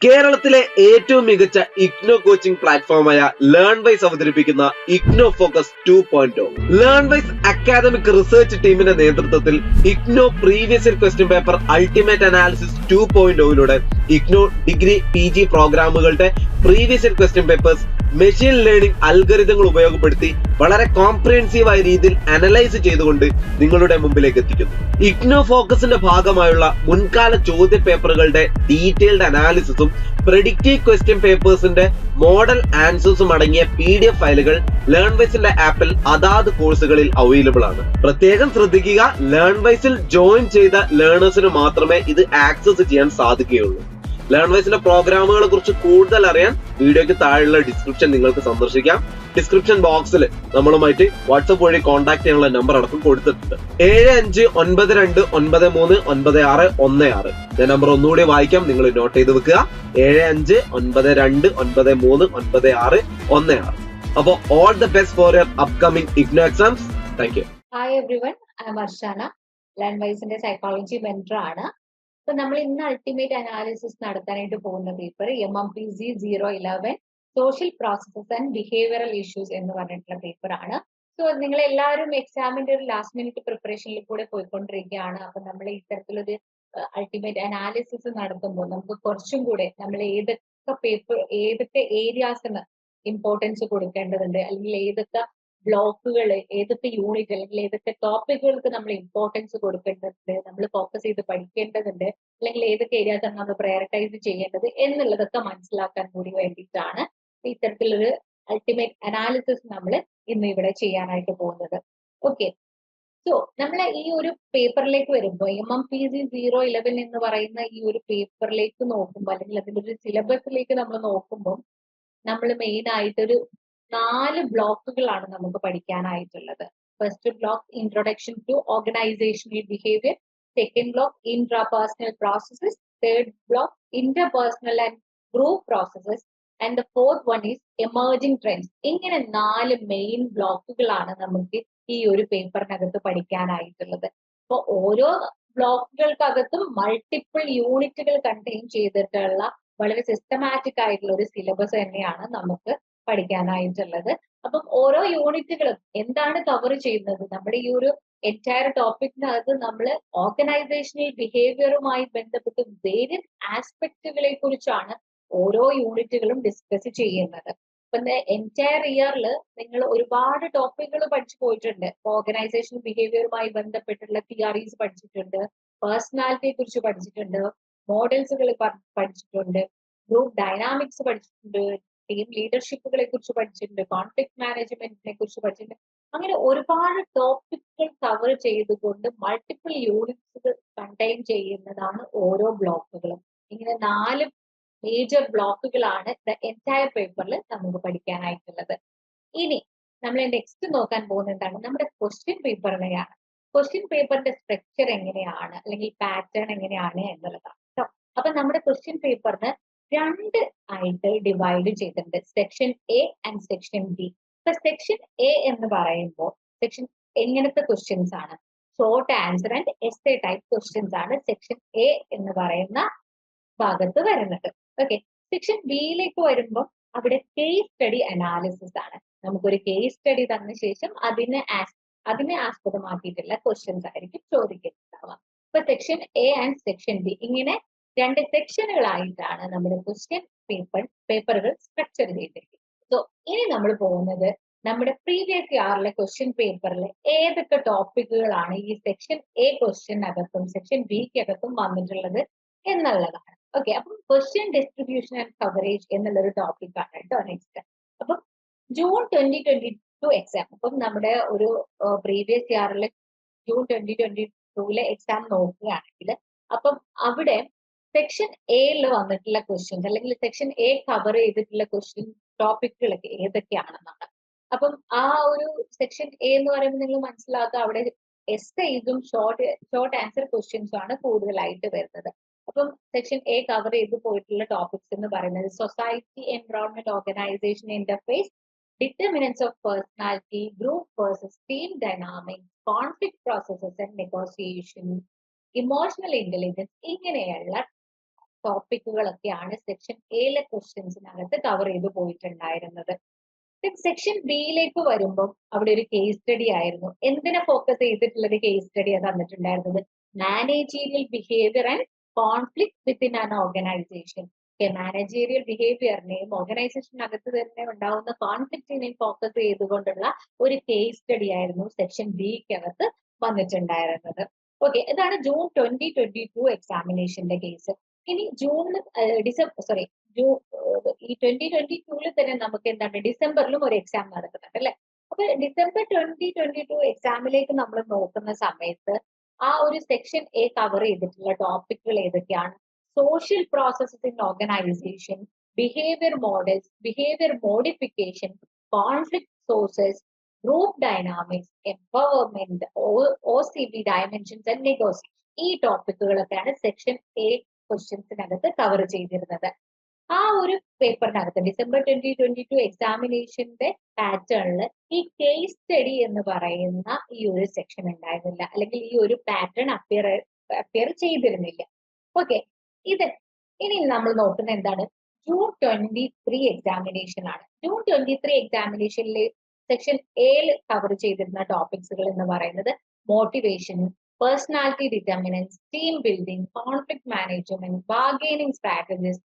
കേരളത്തിലെ ഏറ്റവും മികച്ച ഇഗ്നോ കോച്ചിംഗ് പ്ലാറ്റ്ഫോമായ ലേൺവൈസ് അവതരിപ്പിക്കുന്ന IGNOU focus 2.0. Learnwise academic research ടീമിന്റെ നേതൃത്വത്തിൽ IGNOU previous year question paper ultimate analysis 2.0യിലൂടെ ഇഗ്നോ ഡിഗ്രി PG പ്രോഗ്രാമുകളുടെ previous year question papers machine learning അൽഗരിതങ്ങൾ ഉപയോഗപ്പെടുത്തി വളരെ കോംപ്രിഹെൻസീവായ രീതിയിൽ അനലൈസ് ചെയ്തുകൊണ്ട് നിങ്ങളുടെ മുമ്പിലേക്ക് എത്തിക്കുന്നു. ഇഗ്നോ ഫോക്കസിന്റെ ഭാഗമായുള്ള മുൻകാല ചോദ്യ പേപ്പറുകളുടെ ഡീറ്റെയിൽഡ് അനാലിസിസും പ്രെഡിക്റ്റീവ് ക്വസ്റ്റ്യൻ പേപ്പേഴ്സിന്റെ മോഡൽ ആൻസേഴ്സും അടങ്ങിയ PDF ഫയലുകൾ ലേൺവൈസിന്റെ ആപ്പിൽ അതാത് കോഴ്സുകളിൽ അവൈലബിൾ ആണ്. പ്രത്യേകം ശ്രദ്ധിക്കുക, ലേൺവൈസിൽ ജോയിൻ ചെയ്ത ലേണേഴ്സിന് മാത്രമേ ഇത് ആക്സസ് ചെയ്യാൻ സാധിക്കുകയുള്ളൂ. ലേൺവൈസിന്റെ പ്രോഗ്രാമുകളെ കുറിച്ച് കൂടുതൽ അറിയാൻ വീഡിയോയ്ക്ക് താഴെയുള്ള ഡിസ്ക്രിപ്ഷൻ നിങ്ങൾക്ക് സന്ദർശിക്കാം. ഡിസ്ക്രിപ്ഷൻ ബോക്സിൽ നമ്മളുമായിട്ട് വാട്സപ്പ് വഴി കോൺടാക്ട് ചെയ്യാനുള്ള നമ്പർ അടക്കം കൊടുത്തിട്ടുണ്ട്. 7592939616. ഞാൻ നമ്പർ ഒന്നുകൂടി വായിക്കാം, നിങ്ങൾ നോട്ട് ചെയ്ത് വെക്കുക. 7592939616. അപ്പോൾ all the best for your upcoming IGNOU exams. Thank you. Hi everyone, I am Varshana, ലേൺവൈസിന്റെ സൈക്കോളജി മെന്റർ ആണ്. അപ്പൊ നമ്മൾ ഇന്ന് അൾട്ടിമേറ്റ് അനാലിസിസ് നടത്താനായിട്ട് പോകുന്ന paper MMPC 011 social processes and behavioural issues എന്ന് പറഞ്ഞിട്ടുള്ള പേപ്പർ ആണ്. സോ നിങ്ങൾ എല്ലാവരും എക്സാമിന്റെ ഒരു ലാസ്റ്റ് മിനിറ്റ് പ്രിപ്പറേഷനിൽ കൂടെ പോയിക്കൊണ്ടിരിക്കുകയാണ്. അപ്പൊ നമ്മൾ ഇത്തരത്തിലൊരു അൾട്ടിമേറ്റ് അനാലിസിസ് നടത്തുമ്പോൾ നമുക്ക് കുറച്ചും കൂടെ നമ്മൾ ഏതൊക്കെ ഏരിയാസിന് ഇമ്പോർട്ടൻസ് കൊടുക്കേണ്ടതുണ്ട്, അല്ലെങ്കിൽ ഏതൊക്കെ ബ്ലോക്കുകൾ, ഏതൊക്കെ യൂണിറ്റ് അല്ലെങ്കിൽ ഏതൊക്കെ ടോപ്പിക്കുകൾക്ക് നമ്മൾ ഇമ്പോർട്ടൻസ് കൊടുക്കേണ്ടതുണ്ട്, നമ്മൾ ഫോക്കസ് ചെയ്ത് പഠിക്കേണ്ടതുണ്ട്, അല്ലെങ്കിൽ ഏതൊക്കെ ഏരിയാസാണ് നമ്മൾ പ്രയോറിറ്റൈസ് ചെയ്യേണ്ടത് എന്നുള്ളതൊക്കെ മനസ്സിലാക്കാൻ കൂടി വേണ്ടിയിട്ടാണ് ഇത്തരത്തിലൊരു അൾട്ടിമേറ്റ് അനാലിസിസ് നമ്മൾ ഇന്ന് ഇവിടെ ചെയ്യാനായിട്ട് പോകുന്നത്. ഓക്കെ, സോ നമ്മൾ ഈ ഒരു പേപ്പറിലേക്ക് വരുമ്പോൾ MMPC 011 എന്ന് പറയുന്ന ഈ ഒരു പേപ്പറിലേക്ക് നോക്കുമ്പോൾ, അല്ലെങ്കിൽ അതിന്റെ ഒരു സിലബസിലേക്ക് നമ്മൾ നോക്കുമ്പോൾ നമ്മൾ മെയിൻ ആയിട്ടൊരു 4 ബ്ലോക്കുകളാണ് നമുക്ക് പഠിക്കാനായിട്ടുള്ളത്. First block introduction to organisational behaviour, second block intrapersonal processes, third block interpersonal and group processes, and the fourth one is emerging trends. ഇങ്ങനെ 4 മെയിൻ ബ്ലോക്കുകളാണ് നമുക്ക് ഈ ഒരു പേപ്പറിനകത്ത് പഠിക്കാനായിട്ടുള്ളത്. അപ്പൊ ഓരോ ബ്ലോക്കുകൾക്കകത്തും മൾട്ടിപ്പിൾ യൂണിറ്റുകൾ കണ്ടെയ്ൻ ചെയ്തിട്ടുള്ള വളരെ സിസ്റ്റമാറ്റിക് ആയിട്ടുള്ള ഒരു സിലബസ് തന്നെയാണ് നമുക്ക് പഠിക്കാനായിട്ടുള്ളത്. അപ്പം ഓരോ യൂണിറ്റുകളും എന്താണ് കവർ ചെയ്യുന്നത്, നമ്മുടെ ഈ ഒരു എൻറ്റയർ ടോപ്പിക്കിനകത്ത് നമ്മൾ ഓർഗനൈസേഷണൽ ബിഹേവിയറുമായി ബന്ധപ്പെട്ട് വേരിയസ് ആസ്പെക്റ്റുകളെ കുറിച്ചാണ് ഓരോ യൂണിറ്റുകളും ഡിസ്കസ് ചെയ്യുന്നത്. ഇപ്പൊ എൻറ്റയർ ഇയറിൽ നിങ്ങൾ ഒരുപാട് ടോപ്പിക്കുകൾ പഠിച്ചു പോയിട്ടുണ്ട്. ഓർഗനൈസേഷണൽ ബിഹേവിയറുമായി ബന്ധപ്പെട്ടുള്ള തിയറീസ് പഠിച്ചിട്ടുണ്ട്, പേഴ്സണാലിറ്റിയെ കുറിച്ച് പഠിച്ചിട്ടുണ്ട്, മോഡൽസുകൾ പഠിച്ചിട്ടുണ്ട്, ഗ്രൂപ്പ് ഡൈനാമിക്സ് പഠിച്ചിട്ടുണ്ട്, ടീം ലീഡർഷിപ്പുകളെ കുറിച്ച് പഠിച്ചിട്ടുണ്ട്, കോൺഫ്ലിക്ട് മാനേജ്മെന്റിനെ കുറിച്ച് പഠിച്ചിട്ടുണ്ട്. അങ്ങനെ ഒരുപാട് ടോപ്പിക്കുകൾ കവർ ചെയ്തുകൊണ്ട് മൾട്ടിപ്പിൾ യൂണിറ്റ്സുകൾ കണ്ടെയ്ൻ ചെയ്യുന്നതാണ് ഓരോ ബ്ലോക്കുകളും. ഇങ്ങനെ 4 മേജർ ബ്ലോക്കുകളാണ് ദ എൻറ്റയർ പേപ്പറിൽ നമുക്ക് പഠിക്കാനായിട്ടുള്ളത്. ഇനി നമ്മൾ നെക്സ്റ്റ് നോക്കാൻ പോകുന്നത് എന്താണ്, നമ്മുടെ ക്വസ്റ്റ്യൻ പേപ്പറിനെയാണ്. ക്വസ്റ്റ്യൻ പേപ്പറിന്റെ സ്ട്രക്ചർ എങ്ങനെയാണ്, അല്ലെങ്കിൽ പാറ്റേൺ എങ്ങനെയാണ് എന്നുള്ളതാണ് കേട്ടോ. അപ്പൊ നമ്മുടെ ക്വസ്റ്റ്യൻ പേപ്പറിന് 2 ആയിട്ട് ഡിവൈഡ് ചെയ്തിട്ടുണ്ട്, section A and section B. ഇപ്പൊ സെക്ഷൻ A എന്ന് പറയുമ്പോൾ സെക്ഷൻ എങ്ങനത്തെ ക്വസ്റ്റ്യൻസ് ആണ്, short answer and essay type questions ആണ് സെക്ഷൻ A എന്ന് പറയുന്ന ഭാഗത്ത് വരുന്നത്. ഓക്കെ, സെക്ഷൻ ബിയിലേക്ക് വരുമ്പോൾ അവിടെ കേസ് സ്റ്റഡി അനാലിസിസ് ആണ്. നമുക്കൊരു കേസ് സ്റ്റഡി തന്ന ശേഷം അതിനെ ആസ്പദമാക്കിയിട്ടുള്ള ക്വസ്റ്റ്യൻസ് ആയിരിക്കും ചോദിക്കുന്നുണ്ടാവുക. ഇപ്പൊ section A and section B ഇങ്ങനെ 2 സെക്ഷനുകളായിട്ടാണ് നമ്മുടെ ക്വസ്റ്റ്യൻ പേപ്പറുകൾ സ്ട്രക്ചർ ചെയ്തിരിക്കുന്നത്. സോ ഇനി നമ്മൾ പോകുന്നത് നമ്മുടെ പ്രീവിയസ് ഇയറിലെ ക്വസ്റ്റ്യൻ പേപ്പറിൽ ഏതൊക്കെ ടോപ്പിക്കുകളാണ് ഈ സെക്ഷൻ A ക്വസ്റ്റ്യനകത്തും സെക്ഷൻ ബിക്കകത്തും വന്നിട്ടുള്ളത് എന്നുള്ളതാണ്. ഓക്കെ, അപ്പം ക്വസ്റ്റ്യൻ ഡിസ്ട്രിബ്യൂഷൻ ആൻഡ് കവറേജ് എന്നുള്ളൊരു ടോപ്പിക് ആണ് കേട്ടോ നെക്സ്റ്റ്. അപ്പം ജൂൺ 2022 എക്സാം, അപ്പം നമ്മുടെ ഒരു പ്രീവിയസ് ഇയറിലെ ജൂൺ 2022 എക്സാം നോക്കുകയാണെങ്കിൽ അപ്പം അവിടെ സെക്ഷൻ എയിൽ വന്നിട്ടുള്ള ക്വസ്റ്റ്യൻസ്, അല്ലെങ്കിൽ സെക്ഷൻ A കവർ ചെയ്തിട്ടുള്ള ക്വസ്റ്റ്യൻ ടോപ്പിക്കുകളൊക്കെ ഏതൊക്കെയാണെന്നാണ്. അപ്പം ആ ഒരു സെക്ഷൻ A എന്ന് പറയുമ്പോൾ നിങ്ങൾ മനസ്സിലാക്കുക, അവിടെ എസ്സേസും ഷോർട്ട് ആൻസർ ക്വസ്റ്റ്യൻസും ആണ് കൂടുതലായിട്ട് വരുന്നത്. അപ്പം സെക്ഷൻ A കവർ ചെയ്ത് പോയിട്ടുള്ള ടോപ്പിക്സ് എന്ന് പറയുന്നത് society, environment, organisation interface, determinants of personality, group versus team dynamics, conflict processes and negotiation, emotional intelligence, ഇങ്ങനെയുള്ള ടോപ്പിക്കുകളൊക്കെയാണ് സെക്ഷൻ എയിലെ ക്വസ്റ്റ്യൻസിനകത്ത് കവർ ചെയ്ത് പോയിട്ടുണ്ടായിരുന്നത്. സെക്ഷൻ ബിയിലേക്ക് വരുമ്പോൾ അവിടെ ഒരു കേസ് സ്റ്റഡി ആയിരുന്നു. എന്തിനെ ഫോക്കസ് ചെയ്തിട്ടുള്ളത് കേസ് സ്റ്റഡി തന്നിട്ടുണ്ടായിരുന്നത്? Managerial behaviour and conflict within an organisation. Managerial ബിഹേവിയറിനെയും ഓർഗനൈസേഷനകത്ത് തന്നെ ഉണ്ടാവുന്ന കോൺഫ്ലിക്റ്റിനെയും ഫോക്കസ് ചെയ്തുകൊണ്ടുള്ള ഒരു കേസ് സ്റ്റഡി ആയിരുന്നു സെക്ഷൻ ബിക്കകത്ത് വന്നിട്ടുണ്ടായിരുന്നത്. ഓക്കെ, ഇതാണ് ജൂൺ 2022 എക്സാമിനേഷന്റെ കേസ്. ഇനി ഡിസംബർ ഈ 2022 തന്നെ നമുക്ക് എന്താണ് ഡിസംബറിലും ഒരു എക്സാം നടക്കുന്നുണ്ട് അല്ലെ. അപ്പൊ ഡിസംബർ 2022 എക്സാമിലേക്ക് നമ്മൾ നോക്കുന്ന സമയത്ത് ആ ഒരു സെക്ഷൻ എ കവർ ചെയ്തിട്ടുള്ള ടോപ്പിക്കുകൾ ഏതൊക്കെയാണ്? Social processes in organisation, behaviour models, behaviour modification, conflict sources, group dynamics, empowerment, OCB dimensions and negotiation. ഈ ടോപ്പിക്കുകളൊക്കെയാണ് സെക്ഷൻ എ ക്വസ്റ്റ്യൻസിനകത്ത് കവർ ചെയ്തിരുന്നത്. ആ ഒരു പേപ്പറിനകത്ത് ഡിസംബർ 2022 എക്സാമിനേഷന്റെ പാറ്റേണിൽ ഈ കേസ് സ്റ്റഡി എന്ന് പറയുന്ന ഈ ഒരു സെക്ഷൻ ഉണ്ടായിരുന്നില്ല, അല്ലെങ്കിൽ ഈ ഒരു പാറ്റേൺ അപ്പിയർ ചെയ്തിരുന്നില്ല. ഓക്കെ, ഇനി നമ്മൾ നോക്കുന്ന എന്താണ്? ജൂൺ 23 എക്സാമിനേഷൻ ആണ്. ജൂൺ 23 എക്സാമിനേഷനിൽ സെക്ഷൻ എയിൽ കവർ ചെയ്തിരുന്ന ടോപ്പിക്സുകൾ എന്ന് പറയുന്നത് motivation, personality determinants, team building, conflict management, bargaining strategies,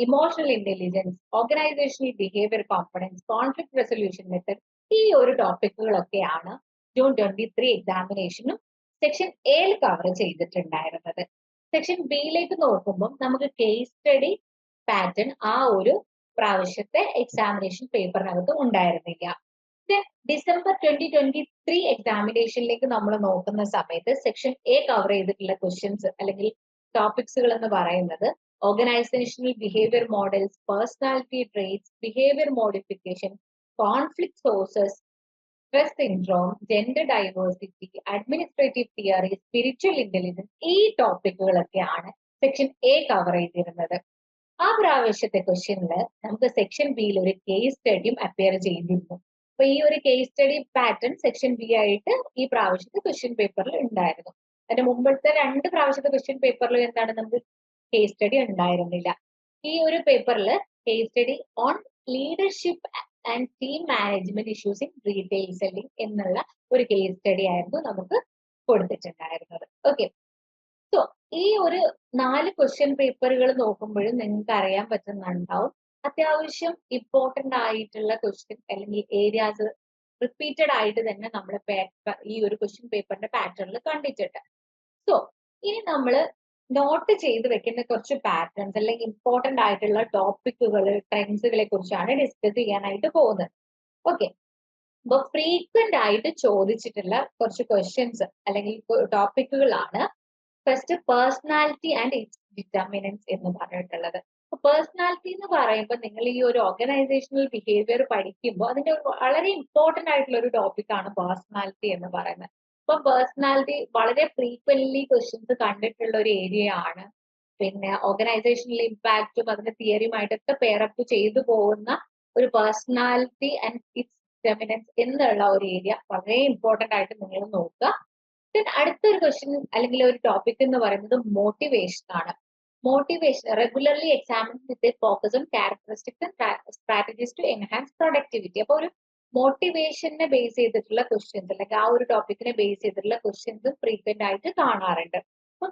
emotional intelligence, organisational behaviour components, conflict resolution method. ഈ ഒരു ടോപ്പിക്കുകളൊക്കെയാണ് ജൂൺ 23 എക്സാമിനേഷനും സെക്ഷൻ എയിൽ കവർ ചെയ്തിട്ടുണ്ടായിരുന്നത്. സെക്ഷൻ ബിയിലേക്ക് നോക്കുമ്പോൾ നമുക്ക് കേസ് സ്റ്റഡി പാറ്റേൺ ആ ഒരു പ്രാവശ്യത്തെ എക്സാമിനേഷൻ പേപ്പറിനകത്ത് ഉണ്ടായിരുന്നില്ല. ഡിസംബർ 2023 എക്സാമിനേഷനിലേക്ക് നമ്മൾ നോക്കുന്ന സമയത്ത് സെക്ഷൻ എ കവർ ചെയ്തിട്ടുള്ള ക്വസ്റ്റ്യൻസ് അല്ലെങ്കിൽ ടോപ്പിക്സുകൾ എന്ന് പറയുന്നത് organisational behaviour models, personality traits, behaviour modification, conflict sources, stress syndrome, gender diversity, administrative theory, spiritual intelligence. ഈ ടോപ്പിക്കുകളൊക്കെയാണ് സെക്ഷൻ എ കവർ ചെയ്തിരുന്നത്. ആ പ്രാവശ്യത്തെ ക്വസ്റ്റ്യനിൽ നമുക്ക് സെക്ഷൻ ബിയിൽ ഒരു കേസ് സ്റ്റഡിയും അപ്പിയർ ചെയ്തിരുന്നു. അപ്പൊ ഈ ഒരു case study pattern section B ആയിട്ട് ഈ പ്രാവശ്യത്തെ ക്വസ്റ്റ്യൻ പേപ്പറിൽ ഉണ്ടായിരുന്നു. അതിന്റെ മുമ്പത്തെ 2 പ്രാവശ്യത്തെ ക്വസ്റ്റ്യൻ പേപ്പറിൽ എന്താണ് നമുക്ക് കേസ് സ്റ്റഡി ഉണ്ടായിരുന്നില്ല. ഈ ഒരു പേപ്പറിൽ case study on leadership and team management issues in retail selling എന്നുള്ള ഒരു കേസ് സ്റ്റഡി ആയിരുന്നു നമുക്ക് കൊടുത്തിട്ടുണ്ടായിരുന്നത്. ഓക്കെ, സോ ഈ ഒരു 4 ക്വസ്റ്റ്യൻ പേപ്പറുകൾ നോക്കുമ്പോഴും നിങ്ങൾക്ക് അറിയാൻ പറ്റുന്നുണ്ടാവും അത്യാവശ്യം ഇമ്പോർട്ടന്റ് ആയിട്ടുള്ള ക്വസ്റ്റ്യൻ അല്ലെങ്കിൽ ഏരിയാസ് റിപ്പീറ്റഡ് ആയിട്ട് തന്നെ നമ്മൾ ഈ ഒരു ക്വസ്റ്റ്യൻ പേപ്പറിന്റെ പാറ്റേണിൽ കണ്ടിട്ടുണ്ട്. സോ ഇനി നമ്മൾ നോട്ട് ചെയ്ത് വെക്കേണ്ട കുറച്ച് പാറ്റേൺസ് അല്ലെങ്കിൽ ഇമ്പോർട്ടന്റ് ആയിട്ടുള്ള ടോപ്പിക്കുകൾ, ട്രെൻഡ്സുകളെ കുറിച്ചാണ് ഡിസ്കസ് ചെയ്യാനായിട്ട് പോകുന്നത്. ഓക്കെ, അപ്പൊ ഫ്രീക്വന്റ് ആയിട്ട് ചോദിച്ചിട്ടുള്ള കുറച്ച് ക്വസ്റ്റ്യൻസ് അല്ലെങ്കിൽ ടോപ്പിക്കുകളാണ് first personality and its determinants എന്ന് പറഞ്ഞിട്ടുള്ളത്. പേഴ്സണാലിറ്റി എന്ന് പറയുമ്പോൾ നിങ്ങൾ ഈ ഒരു ഓർഗനൈസേഷണൽ ബിഹേവിയർ പഠിക്കുമ്പോൾ അതിന്റെ വളരെ ഇമ്പോർട്ടന്റ് ആയിട്ടുള്ള ഒരു ടോപ്പിക്കാണ് പേഴ്സണാലിറ്റി എന്ന് പറയുന്നത്. അപ്പൊ പേഴ്സണാലിറ്റി വളരെ ഫ്രീക്വന്റ്ലി ക്വസ്റ്റ്യൻസ് കണ്ടിട്ടുള്ള ഒരു ഏരിയ ആണ്. പിന്നെ ഓർഗനൈസേഷണൽ ഇമ്പാക്റ്റും അതിന്റെ തിയറിയുമായിട്ടൊക്കെ പെയറപ്പ് ചെയ്തു പോകുന്ന ഒരു പേഴ്സണാലിറ്റി ആൻഡ് ഇറ്റ്സ് ഡിറ്റർമിനൻസ് എന്നുള്ള ഒരു ഏരിയ വളരെ ഇമ്പോർട്ടന്റ് ആയിട്ട് നിങ്ങൾ നോക്കുക. അടുത്തൊരു ക്വസ്റ്റ്യൻ അല്ലെങ്കിൽ ഒരു ടോപ്പിക് എന്ന് പറയുന്നത് മോട്ടിവേഷൻ ആണ്. Motivation regularly examine with focus on characteristics and strategies to enhance productivity. അപ്പൊ ഒരു മോട്ടിവേഷനെ ബേസ് ചെയ്തിട്ടുള്ള ക്വസ്റ്റ്യൻസ് അല്ലെങ്കിൽ ആ ഒരു ടോപ്പിക്കിനെ ബേസ് ചെയ്തിട്ടുള്ള ക്വസ്റ്റ്യൻസും ഫ്രീക്വന്റ് ആയിട്ട് കാണാറുണ്ട്. അപ്പം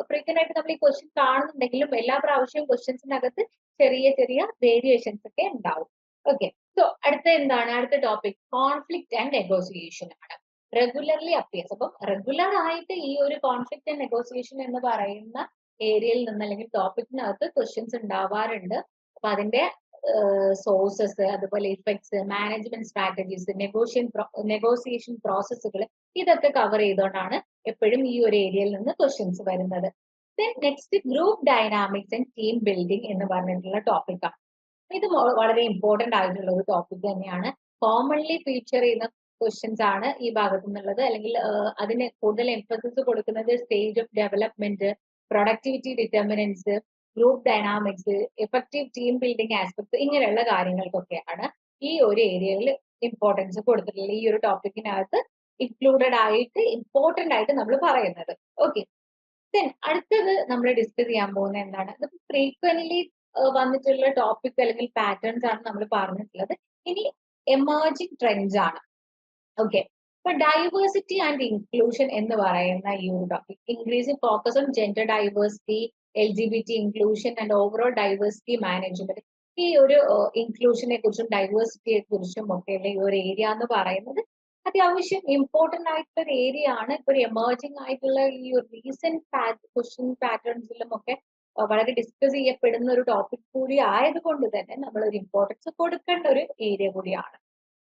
ഫ്രീക്വന്റ് ആയിട്ട് നമ്മൾ ഈ ക്വസ്റ്റ്യൻ കാണുന്നുണ്ടെങ്കിലും എല്ലാ പ്രാവശ്യവും ക്വസ്റ്റ്യൻസിനകത്ത് ചെറിയ ചെറിയ വേരിയേഷൻസ് ഒക്കെ ഉണ്ടാവും. ഓക്കെ, സോ അടുത്ത ടോപ്പിക് കോൺഫ്ലിക്ട് ആൻഡ് നെഗോസിയേഷൻ ആണ്. Regularly appears. അപ്പം റെഗുലർ ആയിട്ട് ഈ ഒരു കോൺഫ്ലിക്ട് ആൻഡ് നെഗോസിയേഷൻ എന്ന് പറയുന്ന ഏരിയയിൽ നിന്ന് അല്ലെങ്കിൽ ടോപ്പിക്കിനകത്ത് ക്വസ്റ്റ്യൻസ് ഉണ്ടാവാറുണ്ട്. അപ്പൊ അതിന്റെ സോഴ്സസ്, അതുപോലെ ഇഫക്ട്സ്, മാനേജ്മെന്റ് സ്ട്രാറ്റജീസ്, നെഗോസിയേഷൻ പ്രോസസ്സുകൾ, ഇതൊക്കെ കവർ ചെയ്തുകൊണ്ടാണ് എപ്പോഴും ഈ ഒരു ഏരിയയിൽ നിന്ന് ക്വസ്റ്റ്യൻസ് വരുന്നത്. Next group dynamics and team building എന്ന് പറഞ്ഞിട്ടുള്ള ടോപ്പിക്കാണ്. ഇത് വളരെ ഇമ്പോർട്ടന്റ് ആയിട്ടുള്ള ഒരു ടോപ്പിക് തന്നെയാണ്. കോമൺലി ഫീച്ചർ ചെയ്യുന്ന ക്വസ്റ്റ്യൻസ് ആണ് ഈ ഭാഗത്തു നിന്നുള്ളത്. അല്ലെങ്കിൽ അതിന് കൂടുതൽ എംഫസിസ് കൊടുക്കുന്നത് stage of development, productivity determinants, group dynamics, effective team building aspects, ഇങ്ങനെയുള്ള കാര്യങ്ങൾക്കൊക്കെയാണ് ഈ ഒരു ഏരിയയിൽ ഇമ്പോർട്ടൻസ് കൊടുത്തിട്ടുള്ളത്. ഈ ഒരു ടോപ്പിക്കിനകത്ത് ഇൻക്ലൂഡഡ് ആയിട്ട് ഇമ്പോർട്ടന്റ് ആയിട്ട് നമ്മൾ പറയുന്നത്. ഓക്കെ, ദെൻ അടുത്തത് നമ്മൾ ഡിസ്കസ് ചെയ്യാൻ പോകുന്നത് എന്താണ്, ഇത് ഫ്രീക്വന്റ്ലി വന്നിട്ടുള്ള ടോപ്പിക് അല്ലെങ്കിൽ പാറ്റേൺസ് ആണ് നമ്മൾ പറഞ്ഞിട്ടുള്ളത്. ഇനി എമേർജിംഗ് ട്രെൻഡ്സ് ആണ്. ഓക്കെ, ഇപ്പൊ ഡൈവേഴ്സിറ്റി ആൻഡ് ഇൻക്ലൂഷൻ എന്ന് പറയുന്ന ഈ ഒരു topic, increasing focus on gender diversity, LGBT inclusion and overall diversity management. ഈ ഒരു ഇൻക്ലൂഷനെ കുറിച്ചും ഡൈവേഴ്സിറ്റിയെ കുറിച്ചും ഒക്കെയുള്ള ഈ ഒരു ഏരിയ എന്ന് പറയുന്നത് അത്യാവശ്യം ഇമ്പോർട്ടന്റ് ആയിട്ടുള്ള ഒരു ഏരിയ ആണ്. ഇപ്പൊ ഒരു എമേർജിംഗ് ആയിട്ടുള്ള ഈ ഒരു റീസെന്റ് ക്വസ്റ്റ്യൻ പാറ്റേൺസിലും ഒക്കെ വളരെ ഡിസ്കസ് ചെയ്യപ്പെടുന്ന ഒരു ടോപ്പിക് കൂടി ആയതുകൊണ്ട് തന്നെ നമ്മൾ ഒരു ഇമ്പോർട്ടൻസ് കൊടുക്കേണ്ട ഒരു ഏരിയ കൂടിയാണ്.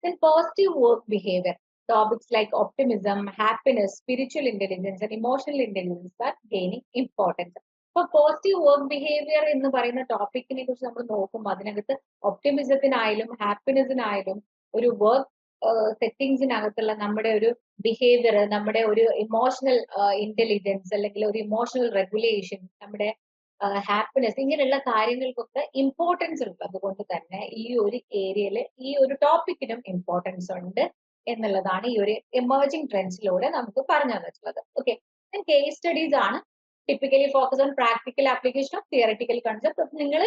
Then positive work behavior. Topics like optimism, happiness, spiritual intelligence, and emotional intelligence are gaining importance. അപ്പൊ പോസിറ്റീവ് വർക്ക് ബിഹേവിയർ എന്ന് പറയുന്ന ടോപ്പിക്കിനെ കുറിച്ച് നമ്മൾ നോക്കുമ്പോൾ അതിനകത്ത് ഒപ്റ്റിമിസത്തിനായാലും ഹാപ്പിനെസിനായാലും ഒരു വർക്ക് സെറ്റിംഗ്സിനകത്തുള്ള നമ്മുടെ ഒരു ബിഹേവിയർ, നമ്മുടെ ഒരു ഇമോഷണൽ ഇന്റലിജൻസ് അല്ലെങ്കിൽ ഒരു ഇമോഷണൽ റെഗുലേഷൻ, നമ്മുടെ ഹാപ്പിനെസ്, ഇങ്ങനെയുള്ള കാര്യങ്ങൾക്കൊക്കെ ഇമ്പോർട്ടൻസ് ഉള്ളത് കൊണ്ട് തന്നെ ഈ ഒരു ഏരിയയിൽ ഈ ഒരു ടോപ്പിക്കിനും ഇമ്പോർട്ടൻസ് ഉണ്ട് എന്നുള്ളതാണ് ഈ ഒരു എമേർജിംഗ് ട്രെൻഡ്സിലൂടെ നമുക്ക് പറഞ്ഞു തന്നിട്ടുള്ളത്. ഓക്കെ, കേസ് സ്റ്റഡീസ് ആണ്. Typically focus on practical application of theoretical concept. നിങ്ങൾ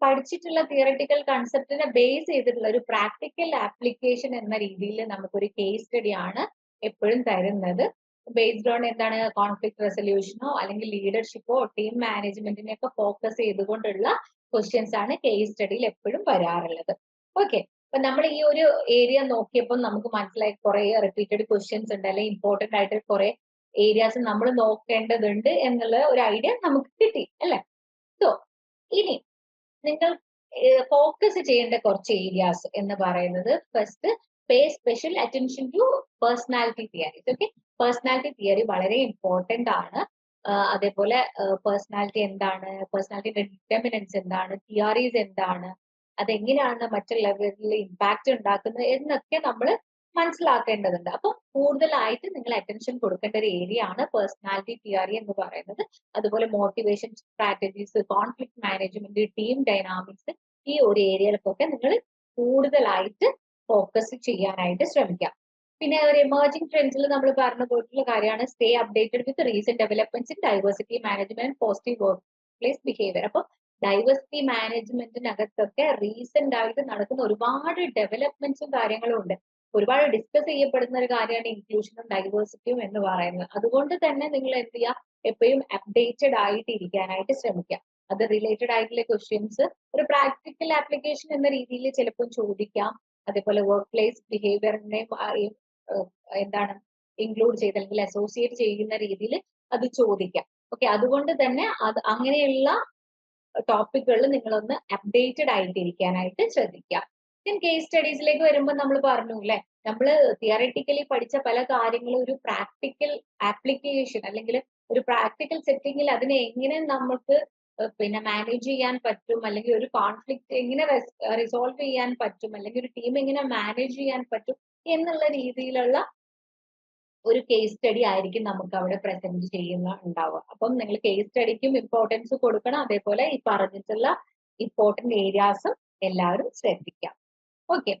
പഠിച്ചിട്ടുള്ള തിയറട്ടിക്കൽ കൺസെപ്റ്റിനെ ബേസ് ചെയ്തിട്ടുള്ള ഒരു പ്രാക്ടിക്കൽ ആപ്ലിക്കേഷൻ എന്ന രീതിയിൽ നമുക്കൊരു കേസ് സ്റ്റഡി ആണ് എപ്പോഴും തരുന്നത്. ബേസ്ഡ് ഓൺ എന്താണ്, കോൺഫ്ലിക്ട് റെസൊല്യൂഷനോ അല്ലെങ്കിൽ ലീഡർഷിപ്പോ ടീം മാനേജ്മെന്റിനെ ഒക്കെ ഫോക്കസ് ചെയ്തുകൊണ്ടുള്ള ക്വസ്റ്റ്യൻസ് ആണ് കേസ് സ്റ്റഡിയിൽ എപ്പോഴും വരാറുള്ളത്. ഓക്കെ, അപ്പൊ നമ്മൾ ഈ ഒരു ഏരിയ നോക്കിയപ്പോൾ നമുക്ക് മനസ്സിലായി കുറെ റിപ്പീറ്റഡ് ക്വസ്റ്റ്യൻസ് ഉണ്ട്, അല്ലെങ്കിൽ ഇമ്പോർട്ടന്റ് ആയിട്ട് കുറെ ഏരിയാസ് നമ്മൾ നോക്കേണ്ടതുണ്ട് എന്നുള്ള ഒരു ഐഡിയ നമുക്ക് കിട്ടി അല്ലെ. സോ ഇനി നിങ്ങൾ ഫോക്കസ് ചെയ്യേണ്ട കുറച്ച് ഏരിയാസ് എന്ന് പറയുന്നത്, first pay special attention to personality theories. Okay, personality theory വളരെ ഇമ്പോർട്ടന്റ് ആണ്. അതേപോലെ പേഴ്സണാലിറ്റി എന്താണ്, പേഴ്സണാലിറ്റിയുടെ ഡിറ്റർമിനൻസ് എന്താണ്, തിയറീസ് എന്താണ്, അതെങ്ങനെയാണ് മറ്റുള്ളവരിൽ ഇമ്പാക്ട് ഉണ്ടാക്കുന്നത് എന്നൊക്കെ നമ്മൾ മനസ്സിലാക്കേണ്ടതുണ്ട്. അപ്പൊ കൂടുതലായിട്ട് നിങ്ങൾ അറ്റൻഷൻ കൊടുക്കേണ്ട ഒരു ഏരിയ ആണ് പേഴ്സണാലിറ്റി തിയറി എന്ന് പറയുന്നത്. അതുപോലെ motivation strategies, conflict management, team dynamics, ഈ ഒരു ഏരിയയിലൊക്കെ നിങ്ങൾ കൂടുതലായിട്ട് ഫോക്കസ് ചെയ്യാനായിട്ട് ശ്രമിക്കാം. പിന്നെ ഒരു എമേർജിംഗ് ട്രെൻഡ്സിൽ നമ്മൾ പറഞ്ഞു പോയിട്ടുള്ള കാര്യമാണ് stay updated with recent developments in diversity management, positive work place behaviour. അപ്പൊ ഡൈവേഴ്സിറ്റി മാനേജ്മെന്റിനകത്തൊക്കെ റീസെന്റ് ആയിട്ട് നടക്കുന്ന ഒരുപാട് ഡെവലപ്മെന്റ്സും കാര്യങ്ങളും ഉണ്ട്. ഒരുപാട് ഡിസ്കസ് ചെയ്യപ്പെടുന്ന ഒരു കാര്യമാണ് ഇൻക്ലൂഷനും ഡൈവേഴ്സിറ്റിയും എന്ന് പറയുന്നത്. അതുകൊണ്ട് തന്നെ നിങ്ങൾ എന്ത് ചെയ്യുക, എപ്പോഴും അപ്ഡേറ്റഡ് ആയിട്ട് ഇരിക്കാനായിട്ട് ശ്രമിക്കുക. അത് റിലേറ്റഡ് ആയിട്ടുള്ള ക്വസ്റ്റ്യൻസ് ഒരു പ്രാക്ടിക്കൽ ആപ്ലിക്കേഷൻ എന്ന രീതിയിൽ ചിലപ്പോൾ ചോദിക്കാം. അതേപോലെ വർക്ക് പ്ലേസ് ബിഹേവിയറിനെയും എന്താണ് ഇൻക്ലൂഡ് ചെയ്ത് അല്ലെങ്കിൽ അസോസിയേറ്റ് ചെയ്യുന്ന രീതിയിൽ അത് ചോദിക്കാം. ഓക്കെ, അതുകൊണ്ട് തന്നെ അത് അങ്ങനെയുള്ള ടോപ്പിക്കുകളിൽ നിങ്ങളൊന്ന് അപ്ഡേറ്റഡ് ആയിട്ടിരിക്കാനായിട്ട് ശ്രദ്ധിക്കുക. ദെൻ കേസ് സ്റ്റഡീസിലേക്ക് വരുമ്പോൾ നമ്മൾ പറഞ്ഞു അല്ലെ, നമ്മൾ തിയററ്റിക്കലി പഠിച്ച പല കാര്യങ്ങളും ഒരു പ്രാക്ടിക്കൽ ആപ്ലിക്കേഷൻ അല്ലെങ്കിൽ ഒരു പ്രാക്ടിക്കൽ സെറ്റിംഗിൽ അതിനെ എങ്ങനെ നമുക്ക് പിന്നെ മാനേജ് ചെയ്യാൻ പറ്റും, അല്ലെങ്കിൽ ഒരു കോൺഫ്ലിക്റ്റ് എങ്ങനെ റിസോൾവ് ചെയ്യാൻ പറ്റും, അല്ലെങ്കിൽ ഒരു ടീം എങ്ങനെ മാനേജ് ചെയ്യാൻ പറ്റും എന്നുള്ള രീതിയിലുള്ള ഒരു കേസ് സ്റ്റഡി ആയിരിക്കും നമുക്ക് അവിടെ പ്രസന്റ് ചെയ്യുന്ന ഉണ്ടാവുക. അപ്പം നിങ്ങൾ കേസ് സ്റ്റഡിക്കും ഇമ്പോർട്ടൻസ് കൊടുക്കണം. അതേപോലെ ഈ പറഞ്ഞിട്ടുള്ള ഇമ്പോർട്ടന്റ് ഏരിയാസും എല്ലാവരും ശ്രദ്ധിക്കാം. ഓക്കെ,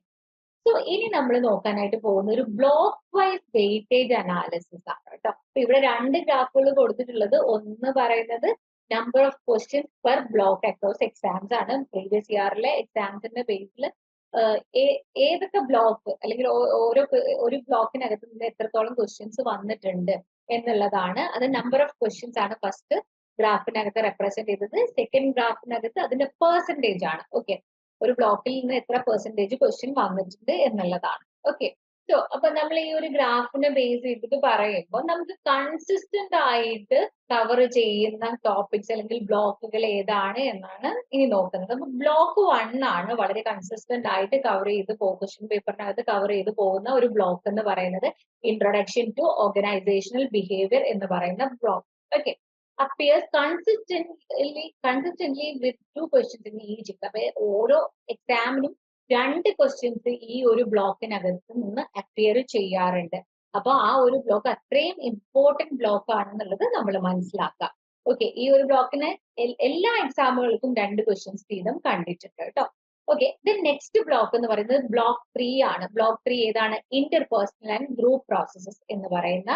സോ ഇനി നമ്മൾ നോക്കാനായിട്ട് പോകുന്ന ഒരു ബ്ലോക്ക് വൈസ് വെയിറ്റേജ് അനാലിസിസ് ആണ് കേട്ടോ. അപ്പൊ ഇവിടെ രണ്ട് ഗ്രാഫുകൾ കൊടുത്തിട്ടുള്ളത്, ഒന്ന് പറയുന്നത് number of questions per block across exams ആണ്. പ്രീവിയസ് ഇയറിലെ എക്സാംസിന്റെ ബേസിൽ ഏതൊക്കെ ബ്ലോക്ക് അല്ലെങ്കിൽ ഒരു ബ്ലോക്കിനകത്ത് നിന്ന് എത്രത്തോളം ക്വസ്റ്റ്യൻസ് വന്നിട്ടുണ്ട് എന്നുള്ളതാണ്. അത് നമ്പർ ഓഫ് ക്വസ്റ്റ്യൻസ് ആണ് ഫസ്റ്റ് ഗ്രാഫിനകത്ത് റെപ്രസെന്റ് ചെയ്തത്. സെക്കൻഡ് ഗ്രാഫിനകത്ത് അതിന്റെ പെർസെന്റേജ് ആണ്. ഓക്കെ, ഒരു ബ്ലോക്കിൽ നിന്ന് എത്ര പെർസെന്റേജ് ക്വസ്റ്റ്യൻ വന്നിട്ടുണ്ട് എന്നുള്ളതാണ്. ഓക്കെ, സോ അപ്പൊ നമ്മൾ ഈ ഒരു ഗ്രാഫിനെ ബേസ് ചെയ്തിട്ട് പറയുമ്പോൾ നമുക്ക് കൺസിസ്റ്റന്റ് ആയിട്ട് കവർ ചെയ്യുന്ന ടോപ്പിക്സ് അല്ലെങ്കിൽ ബ്ലോക്കുകൾ ഏതാണ് എന്നാണ് ഇനി നോക്കുന്നത്. അപ്പൊ ബ്ലോക്ക് 1 ആണ് വളരെ കൺസിസ്റ്റന്റ് ആയിട്ട് കവർ ചെയ്ത് ക്വസ്റ്റ്യൻ പേപ്പറിനകത്ത് കവർ ചെയ്ത് പോകുന്ന ഒരു ബ്ലോക്ക് എന്ന് പറയുന്നത് ഇൻട്രൊഡക്ഷൻ ടു ഓർഗനൈസേഷണൽ ബിഹേവിയർ എന്ന് പറയുന്ന block. Okay, appears consistently with 2 questions in each. അപ്പൊ ഓരോ എക്സാമിനും 2 ക്വസ്റ്റ്യൻസ് ഈ ഒരു ബ്ലോക്കിനകത്ത് നിന്ന് അപ്പിയർ ചെയ്യാറുണ്ട്. അപ്പൊ ആ ഒരു ബ്ലോക്ക് അത്രയും ഇമ്പോർട്ടന്റ് ബ്ലോക്ക് ആണെന്നുള്ളത് നമ്മൾ മനസ്സിലാക്കാം. ഓക്കെ, ഈ ഒരു ബ്ലോക്കിന് എല്ലാ എക്സാമുകൾക്കും 2 ക്വസ്റ്റ്യൻസ് വീതം കണ്ടിട്ടുണ്ട് കേട്ടോ. ഓക്കെ, ദെൻ നെക്സ്റ്റ് ബ്ലോക്ക് എന്ന് പറയുന്നത് ബ്ലോക്ക് 3 ആണ്. ബ്ലോക്ക് 3 ഏതാണ്? ഇന്റർപേഴ്സണൽ ആൻഡ് ഗ്രൂപ്പ് പ്രോസസ്സസ് എന്ന് പറയുന്ന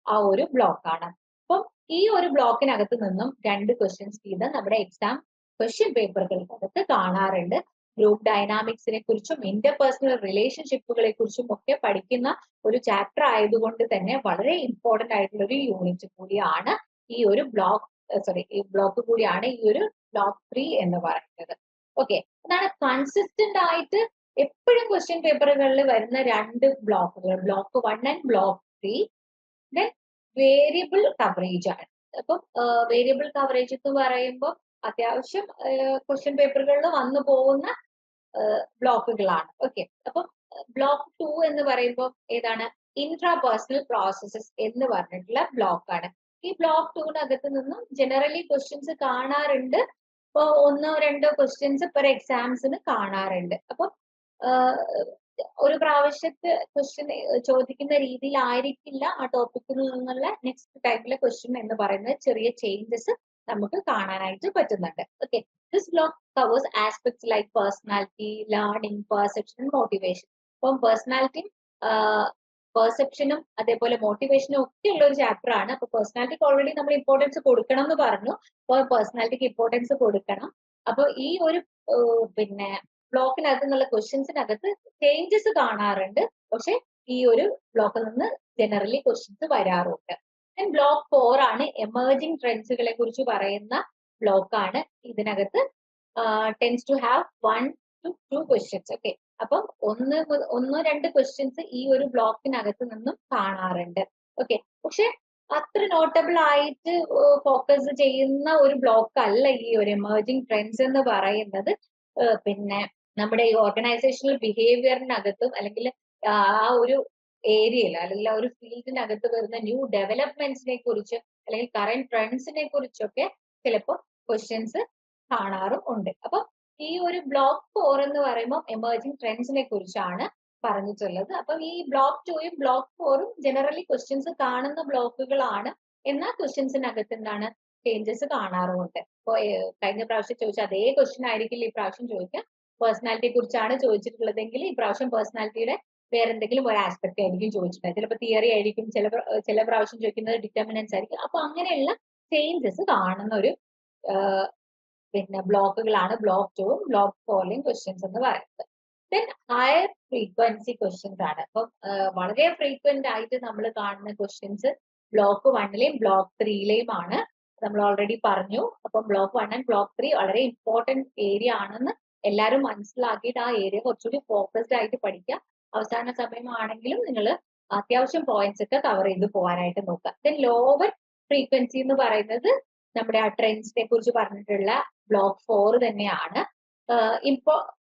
ആ ഒരു ബ്ലോക്ക് ആണ്. അപ്പം ഈ ഒരു ബ്ലോക്കിനകത്ത് നിന്നും 2 ക്വസ്റ്റ്യൻസ് വീതം നമ്മുടെ എക്സാം ക്വസ്റ്റ്യൻ പേപ്പറുകൾക്കകത്ത് കാണാറുണ്ട്. ഗ്രൂപ്പ് ഡൈനാമിക്സിനെ കുറിച്ചും ഇന്റർപേഴ്സണൽ റിലേഷൻഷിപ്പുകളെ കുറിച്ചും ഒക്കെ പഠിക്കുന്ന ഒരു ചാപ്റ്റർ ആയതുകൊണ്ട് തന്നെ വളരെ ഇമ്പോർട്ടന്റ് ആയിട്ടുള്ള ഒരു യൂണിറ്റ് കൂടിയാണ് ഈ ഒരു ബ്ലോക്ക് കൂടിയാണ് ഈ ഒരു ബ്ലോക്ക് 3 എന്ന് പറയുന്നത്. ഓക്കെ, അതാണ് കൺസിസ്റ്റന്റ് ആയിട്ട് എപ്പോഴും ക്വസ്റ്റ്യൻ പേപ്പറുകളിൽ വരുന്ന 2 ബ്ലോക്കുകൾ, block 1 and block 3. Then variable coverage ആണ്. അപ്പം വേരിയബിൾ കവറേജ് എന്ന് പറയുമ്പോൾ അത്യാവശ്യം ക്വസ്റ്റ്യൻ പേപ്പറുകളിൽ വന്നു പോകുന്ന ബ്ലോക്കുകളാണ്. ഓക്കെ, അപ്പം ബ്ലോക്ക് 2 എന്ന് പറയുമ്പോൾ ഏതാണ്? ഇൻട്രാ പേഴ്സണൽ പ്രോസസ്സസ് എന്ന് പറഞ്ഞിട്ടുള്ള ബ്ലോക്കാണ്. ഈ ബ്ലോക്ക് 2നകത്ത് നിന്നും ജനറലി ക്വസ്റ്റ്യൻസ് കാണാറുണ്ട്. ഇപ്പൊ 1-2 ക്വസ്റ്റ്യൻസ് പെർ എക്സാംസിന് കാണാറുണ്ട്. അപ്പൊ ഒരു പ്രാവശ്യത്തെ ക്വസ്റ്റ്യൻ ചോദിക്കുന്ന രീതിയിലായിരിക്കില്ല ആ ടോപ്പിക്കിൽ നിന്നുള്ള നെക്സ്റ്റ് ടൈപ്പിലെ ക്വസ്റ്റ്യൻ എന്ന് പറയുന്നത്. ചെറിയ ചേഞ്ചസ് നമുക്ക് കാണാനായിട്ട് പറ്റുന്നുണ്ട്. Okay, this block covers aspects like personality, learning, perception, motivation. അപ്പം പേഴ്സണാലിറ്റിയും പെർസെപ്ഷനും അതേപോലെ മോട്ടിവേഷനും ഒക്കെ ഉള്ള ഒരു ചാപ്റ്റർ ആണ്. അപ്പൊ പേഴ്സണാലിറ്റിക്ക് ഓൾറെഡി നമ്മൾ ഇമ്പോർട്ടൻസ് കൊടുക്കണം എന്ന് പറഞ്ഞു. അപ്പോൾ പേഴ്സണാലിറ്റിക്ക് ഇമ്പോർട്ടൻസ് കൊടുക്കണം. അപ്പൊ ഈ ഒരു പിന്നെ ബ്ലോക്കിനകത്ത് നിന്നുള്ള ക്വസ്റ്റ്യൻസിനകത്ത് ചേഞ്ചസ് കാണാറുണ്ട്. പക്ഷെ ഈ ഒരു ബ്ലോക്കിൽ നിന്ന് ജനറലി ക്വസ്റ്റ്യൻസ് വരാറുണ്ട്. ബ്ലോക്ക് 4 ആണ് എമേർജിംഗ് ട്രെൻഡ്സുകളെ കുറിച്ച് പറയുന്ന ബ്ലോക്കാണ്. ഇതിനകത്ത് tends to have 1 to 2 questions. Okay, അപ്പം 1-2 ക്വസ്റ്റ്യൻസ് ഈ ഒരു ബ്ലോക്കിനകത്ത് നിന്നും കാണാറുണ്ട്. ഓക്കെ, പക്ഷെ അത്ര നോട്ടബിൾ ആയിട്ട് ഫോക്കസ് ചെയ്യുന്ന ഒരു ബ്ലോക്ക് അല്ല ഈ ഒരു എമേർജിംഗ് ട്രെൻഡ്സ് എന്ന് പറയുന്നത്. പിന്നെ നമ്മുടെ ഈ ഓർഗനൈസേഷണൽ ബിഹേവിയറിനകത്തും അല്ലെങ്കിൽ ആ ഒരു ഏരിയയിൽ അല്ലെങ്കിൽ ആ ഒരു ഫീൽഡിനകത്ത് വരുന്ന ന്യൂ ഡെവലപ്മെന്റ്സിനെ കുറിച്ച് അല്ലെങ്കിൽ കറന്റ് ട്രെൻഡ്സിനെ കുറിച്ചൊക്കെ ചിലപ്പോൾ ക്വസ്റ്റ്യൻസ് കാണാറും ഉണ്ട്. അപ്പൊ ഈ ഒരു ബ്ലോക്ക് 4 എന്ന് പറയുമ്പോൾ എമേർജിംഗ് ട്രെൻഡ്സിനെ കുറിച്ചാണ് പറഞ്ഞിട്ടുള്ളത്. അപ്പം ഈ ബ്ലോക്ക് 2ഉം ബ്ലോക്ക് 4ഉം ജനറലി ക്വസ്റ്റ്യൻസ് കാണുന്ന ബ്ലോക്കുകളാണ്. എന്നാൽ ക്വസ്റ്റ്യൻസിനകത്ത് എന്താണ് ചേഞ്ചസ് കാണാറുമുണ്ട്. ഇപ്പൊ കഴിഞ്ഞ പ്രാവശ്യം ചോദിച്ച അതേ ക്വസ്റ്റ്യൻ ആയിരിക്കില്ല ഈ പ്രാവശ്യം ചോദിക്കുക. പേഴ്സണാലിറ്റിയെ കുറിച്ചാണ് ചോദിച്ചിട്ടുള്ളതെങ്കിൽ ഈ പ്രാവശ്യം പേഴ്സണാലിറ്റിയുടെ വേറെ എന്തെങ്കിലും ഒരു ആസ്പെക്ട് ആയിരിക്കും ചോദിച്ചിട്ടുള്ളത്. ചിലപ്പോൾ തിയറി ആയിരിക്കും, ചില പ്രാവശ്യം ചോദിക്കുന്നത് ഡിറ്റർമിനൻസ് ആയിരിക്കും. അപ്പൊ അങ്ങനെയുള്ള ചേഞ്ചസ് കാണുന്ന ഒരു പിന്നെ ബ്ലോക്കുകളാണ് ബ്ലോക്ക് 2ഉം ബ്ലോക്ക് 4ലെയും ക്വസ്റ്റ്യൻസ് എന്ന് പറയുന്നത്. ദെൻ ഹയർ ഫ്രീക്വൻസി ക്വസ്റ്റ്യൻസ് ആണ്. അപ്പം വളരെ ഫ്രീക്വന്റ് ആയിട്ട് നമ്മൾ കാണുന്ന ക്വസ്റ്റ്യൻസ് ബ്ലോക്ക് 1ലെയും ബ്ലോക്ക് 3ലെയും ആണ്. നമ്മൾ ഓൾറെഡി പറഞ്ഞു. അപ്പം ബ്ലോക്ക് 1 ആൻഡ് ബ്ലോക്ക് 3 വളരെ ഇമ്പോർട്ടന്റ് ഏരിയ ആണെന്ന് എല്ലാവരും മനസ്സിലാക്കിയിട്ട് ആ ഏരിയ കുറച്ചുകൂടി ഫോക്കസ്ഡ് ആയിട്ട് പഠിക്കുക. അവസാന സമയമാണെങ്കിലും നിങ്ങൾ അത്യാവശ്യം പോയിന്റ്സ് ഒക്കെ കവർ ചെയ്ത് പോകാനായിട്ട് നോക്കുക. ദെൻ ലോവർ ഫ്രീക്വൻസി എന്ന് പറയുന്നത് നമ്മുടെ ആ ട്രെൻഡ്സിനെ കുറിച്ച് പറഞ്ഞിട്ടുള്ള ബ്ലോക്ക് 4 തന്നെയാണ്.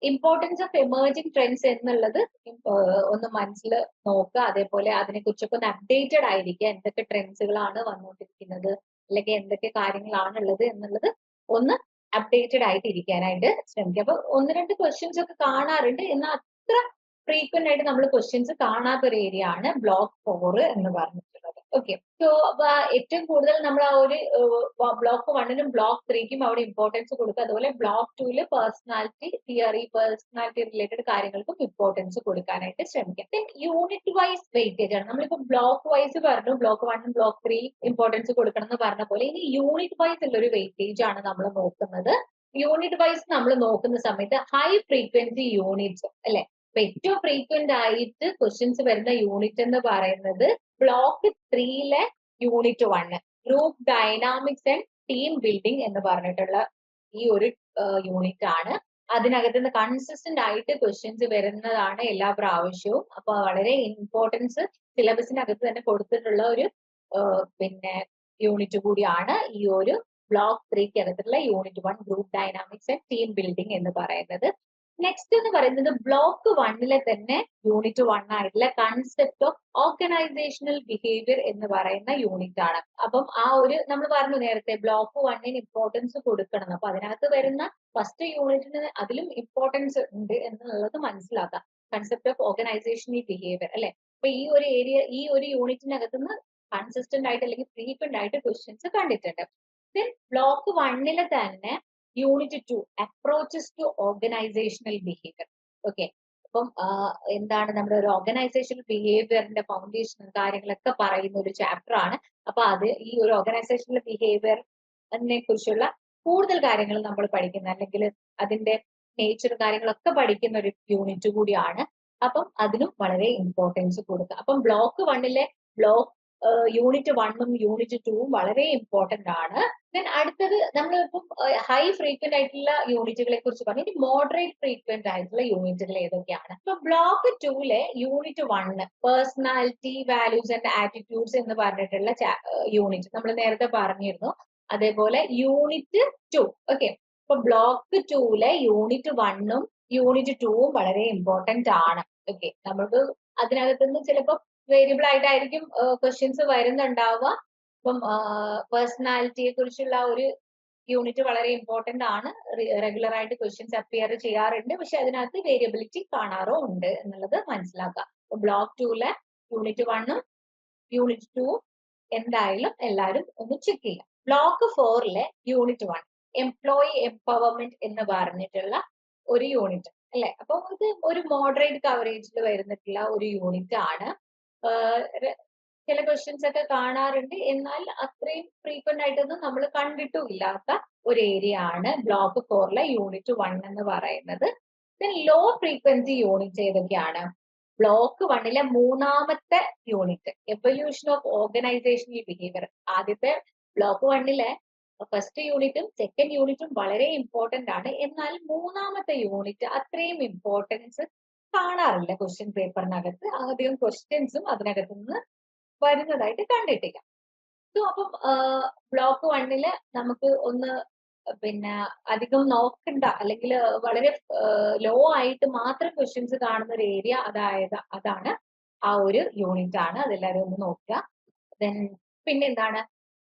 ഇമ്പോർട്ടൻസ് ഓഫ് എമേർജിംഗ് ട്രെൻഡ്സ് എന്നുള്ളത് ഒന്ന് മനസ്സിൽ നോക്കുക. അതേപോലെ അതിനെ കുറിച്ചൊക്കെ ഒന്ന് അപ്ഡേറ്റഡ് ആയിരിക്കുക. എന്തൊക്കെ ട്രെൻഡ്സുകളാണ് വന്നുകൊണ്ടിരിക്കുന്നത് അല്ലെങ്കിൽ എന്തൊക്കെ കാര്യങ്ങളാണ് ഉള്ളത് എന്നുള്ളത് ഒന്ന് അപ്ഡേറ്റഡ് ആയിട്ട് ഇരിക്കാനായിട്ട് ശ്രമിക്കുക. അപ്പൊ 1-2 ക്വസ്റ്റ്യൻസ് ഒക്കെ കാണാറുണ്ട്, എന്നാൽ അത്ര ഫ്രീക്വന്റ് ആയിട്ട് നമ്മൾ ക്വസ്റ്റ്യൻസ് കാണാത്ത ഒരു ഏരിയ ആണ് ബ്ലോക്ക് 4 എന്ന് പറഞ്ഞിട്ടുള്ളത്. ഓക്കെ, സോ ഏറ്റവും കൂടുതൽ നമ്മൾ ആ ഒരു ബ്ലോക്ക് 1നും ബ്ലോക്ക് 3ക്കും അവിടെ ഇമ്പോർട്ടൻസ് കൊടുക്കുക. അതുപോലെ ബ്ലോക്ക് 2ല് പേഴ്സണാലിറ്റി തിയറി, പേഴ്സണാലിറ്റി റിലേറ്റഡ് കാര്യങ്ങൾക്കും ഇമ്പോർട്ടൻസ് കൊടുക്കാനായിട്ട് ശ്രമിക്കാം. യൂണിറ്റ് വൈസ് വെയിറ്റേജ് ആണ്. നമ്മളിപ്പോ ബ്ലോക്ക് വൈസ് പറഞ്ഞു, ബ്ലോക്ക് 1 ബ്ലോക്ക് 3 ഇമ്പോർട്ടൻസ് കൊടുക്കണം എന്ന് പറഞ്ഞ പോലെ ഇനി യൂണിറ്റ് വൈസ് ഉള്ള ഒരു വെയിറ്റേജ് ആണ് നമ്മൾ നോക്കുന്നത്. യൂണിറ്റ് വൈസ് നമ്മൾ നോക്കുന്ന സമയത്ത് ഹൈ ഫ്രീക്വൻസി യൂണിറ്റ്സ് അല്ലെ. അപ്പൊ ഏറ്റവും ഫ്രീക്വന്റ് ആയിട്ട് ക്വസ്റ്റ്യൻസ് വരുന്ന യൂണിറ്റ് എന്ന് പറയുന്നത് ബ്ലോക്ക് 3ലെ unit 1 group dynamics and team building എന്ന് പറഞ്ഞിട്ടുള്ള ഈ ഒരു യൂണിറ്റ് ആണ്. അതിനകത്ത് നിന്ന് കൺസിസ്റ്റന്റ് ആയിട്ട് ക്വസ്റ്റ്യൻസ് വരുന്നതാണ് എല്ലാ പ്രാവശ്യവും. അപ്പൊ വളരെ ഇമ്പോർട്ടൻസ് സിലബസിനകത്ത് തന്നെ കൊടുത്തിട്ടുള്ള ഒരു പിന്നെ യൂണിറ്റ് കൂടിയാണ് ഈ ഒരു ബ്ലോക്ക് 3ക്ക് അകത്തുള്ള unit 1 group dynamics and team building എന്ന് പറയുന്നത്. നെക്സ്റ്റ് എന്ന് പറയുന്നത് ബ്ലോക്ക് 1ലെ തന്നെ യൂണിറ്റ് 1 ആയിട്ടുള്ള കൺസെപ്റ്റ് ഓഫ് ഓർഗനൈസേഷണൽ ബിഹേവിയർ എന്ന് പറയുന്ന യൂണിറ്റ് ആണ്. അപ്പം ആ ഒരു നമ്മൾ പറഞ്ഞു നേരത്തെ ബ്ലോക്ക് 1ന് ഇമ്പോർട്ടൻസ് കൊടുക്കണം. അപ്പൊ അതിനകത്ത് വരുന്ന ഫസ്റ്റ് യൂണിറ്റിന് അതിലും ഇമ്പോർട്ടൻസ് ഉണ്ട് എന്നുള്ളത് മനസ്സിലാക്കാം. കൺസെപ്റ്റ് ഓഫ് ഓർഗനൈസേഷണൽ ബിഹേവിയർ അല്ലെ. അപ്പൊ ഈ ഒരു ഏരിയ ഈ ഒരു യൂണിറ്റിനകത്ത് നിന്ന് കൺസിസ്റ്റന്റ് ആയിട്ട് അല്ലെങ്കിൽ ഫ്രീക്വന്റ് ആയിട്ട് ക്വസ്റ്റ്യൻസ് കണ്ടിട്ടുണ്ട്. ദെൻ ബ്ലോക്ക് 1ലെ തന്നെ unit 2 approaches to organisational behaviour. Okay, അപ്പം എന്താണ് നമ്മുടെ ഒരു ഓർഗനൈസേഷണൽ ബിഹേവിയറിന്റെ ഫൗണ്ടേഷൻ കാര്യങ്ങളൊക്കെ പറയുന്ന ഒരു ചാപ്റ്റർ ആണ്. അപ്പൊ അത് ഈ ഒരു ഓർഗനൈസേഷണൽ ബിഹേവിയറിനെ കുറിച്ചുള്ള കൂടുതൽ കാര്യങ്ങൾ നമ്മൾ പഠിക്കുന്ന, അല്ലെങ്കിൽ അതിന്റെ നേച്ചർ കാര്യങ്ങളൊക്കെ പഠിക്കുന്ന ഒരു യൂണിറ്റ് കൂടിയാണ്. അപ്പം അതിനും വളരെ ഇമ്പോർട്ടൻസ് കൊടുക്കുക. അപ്പം ബ്ലോക്ക് 1 ബ്ലോക്ക് യൂണിറ്റ് 1ഉം യൂണിറ്റ് 2ഉം വളരെ ഇമ്പോർട്ടന്റ് ആണ്. ദെൻ അടുത്തത് നമ്മളിപ്പം ഹൈ ഫ്രീക്വന്റ് ആയിട്ടുള്ള യൂണിറ്റുകളെ കുറിച്ച് പറഞ്ഞു. ഇനി മോഡറേറ്റ് ഫ്രീക്വന്റ് ആയിട്ടുള്ള യൂണിറ്റുകൾ ഏതൊക്കെയാണ്? ഇപ്പൊ block 2 unit 1 personality values and attitudes എന്ന് പറഞ്ഞിട്ടുള്ള യൂണിറ്റ് നമ്മൾ നേരത്തെ പറഞ്ഞിരുന്നു. അതേപോലെ യൂണിറ്റ് 2, ഓക്കെ. ഇപ്പൊ ബ്ലോക്ക് 2 യൂണിറ്റ് 1ഉം യൂണിറ്റ് 2ഉം വളരെ ഇമ്പോർട്ടന്റ് ആണ്. ഓക്കെ, നമുക്ക് അതിനകത്ത് നിന്ന് ചിലപ്പോൾ വേരിയബിൾ ആയിട്ടായിരിക്കും ക്വസ്റ്റ്യൻസ് വരുന്നുണ്ടാവുക. ഇപ്പം പേഴ്സണാലിറ്റിയെ കുറിച്ചുള്ള ഒരു യൂണിറ്റ് വളരെ ഇമ്പോർട്ടന്റ് ആണ്. റെഗുലർ ആയിട്ട് ക്വസ്റ്റ്യൻസ് അപ്പിയർ ചെയ്യാറുണ്ട്, പക്ഷെ അതിനകത്ത് വേരിയബിലിറ്റി കാണാറോ ഉണ്ട് എന്നുള്ളത് മനസ്സിലാക്കുക. ബ്ലോക്ക് 2 യൂണിറ്റ് 1ഉം യൂണിറ്റ് 2ഉം എന്തായാലും എല്ലാവരും ഒന്ന് ചെക്ക് ചെയ്യാം. ബ്ലോക്ക് 4 യൂണിറ്റ് 1 എംപ്ലോയി എംപവർമെന്റ് എന്ന് പറഞ്ഞിട്ടുള്ള ഒരു യൂണിറ്റ് അല്ലെ. അപ്പൊ ഇത് ഒരു മോഡറേറ്റ് കവറേജിൽ വരുന്നിട്ടുള്ള ഒരു യൂണിറ്റ് ആണ്. ചില ക്വസ്റ്റ്യൻസ് ഒക്കെ കാണാറുണ്ട്, എന്നാൽ അത്രയും ഫ്രീക്വന്റ് ആയിട്ടൊന്നും നമ്മൾ കണ്ടിട്ടും ഇല്ലാത്ത ഒരു ഏരിയ ആണ് ബ്ലോക്ക് 4 യൂണിറ്റ് 1 എന്ന് പറയുന്നത്. ലോ ഫ്രീക്വൻസി യൂണിറ്റ് ഏതൊക്കെയാണ്? ബ്ലോക്ക് 1 മൂന്നാമത്തെ unit evolution of organisational behaviour. ആദ്യത്തെ ബ്ലോക്ക് 1 ഫസ്റ്റ് യൂണിറ്റും സെക്കൻഡ് യൂണിറ്റും വളരെ ഇമ്പോർട്ടന്റ് ആണ്, എന്നാൽ മൂന്നാമത്തെ യൂണിറ്റ് അത്രയും ഇമ്പോർട്ടൻസ് കാണാറില്ല ക്വസ്റ്റ്യൻ പേപ്പറിനകത്ത്. അധികം ക്വസ്റ്റ്യൻസും അതിനകത്ത് നിന്ന് വരുന്നതായിട്ട് കണ്ടിട്ടില്ല. സോ അപ്പം ബ്ലോക്ക് 1 നമുക്ക് ഒന്ന് പിന്നെ അധികം നോക്കണ്ട, അല്ലെങ്കിൽ വളരെ ലോ ആയിട്ട് മാത്രം ക്വസ്റ്റ്യൻസ് കാണുന്ന ഒരു ഏരിയ അതാണ് ആ ഒരു യൂണിറ്റ് ആണ്. അതെല്ലാവരും ഒന്ന് നോക്കുക. ദെൻ പിന്നെ എന്താണ്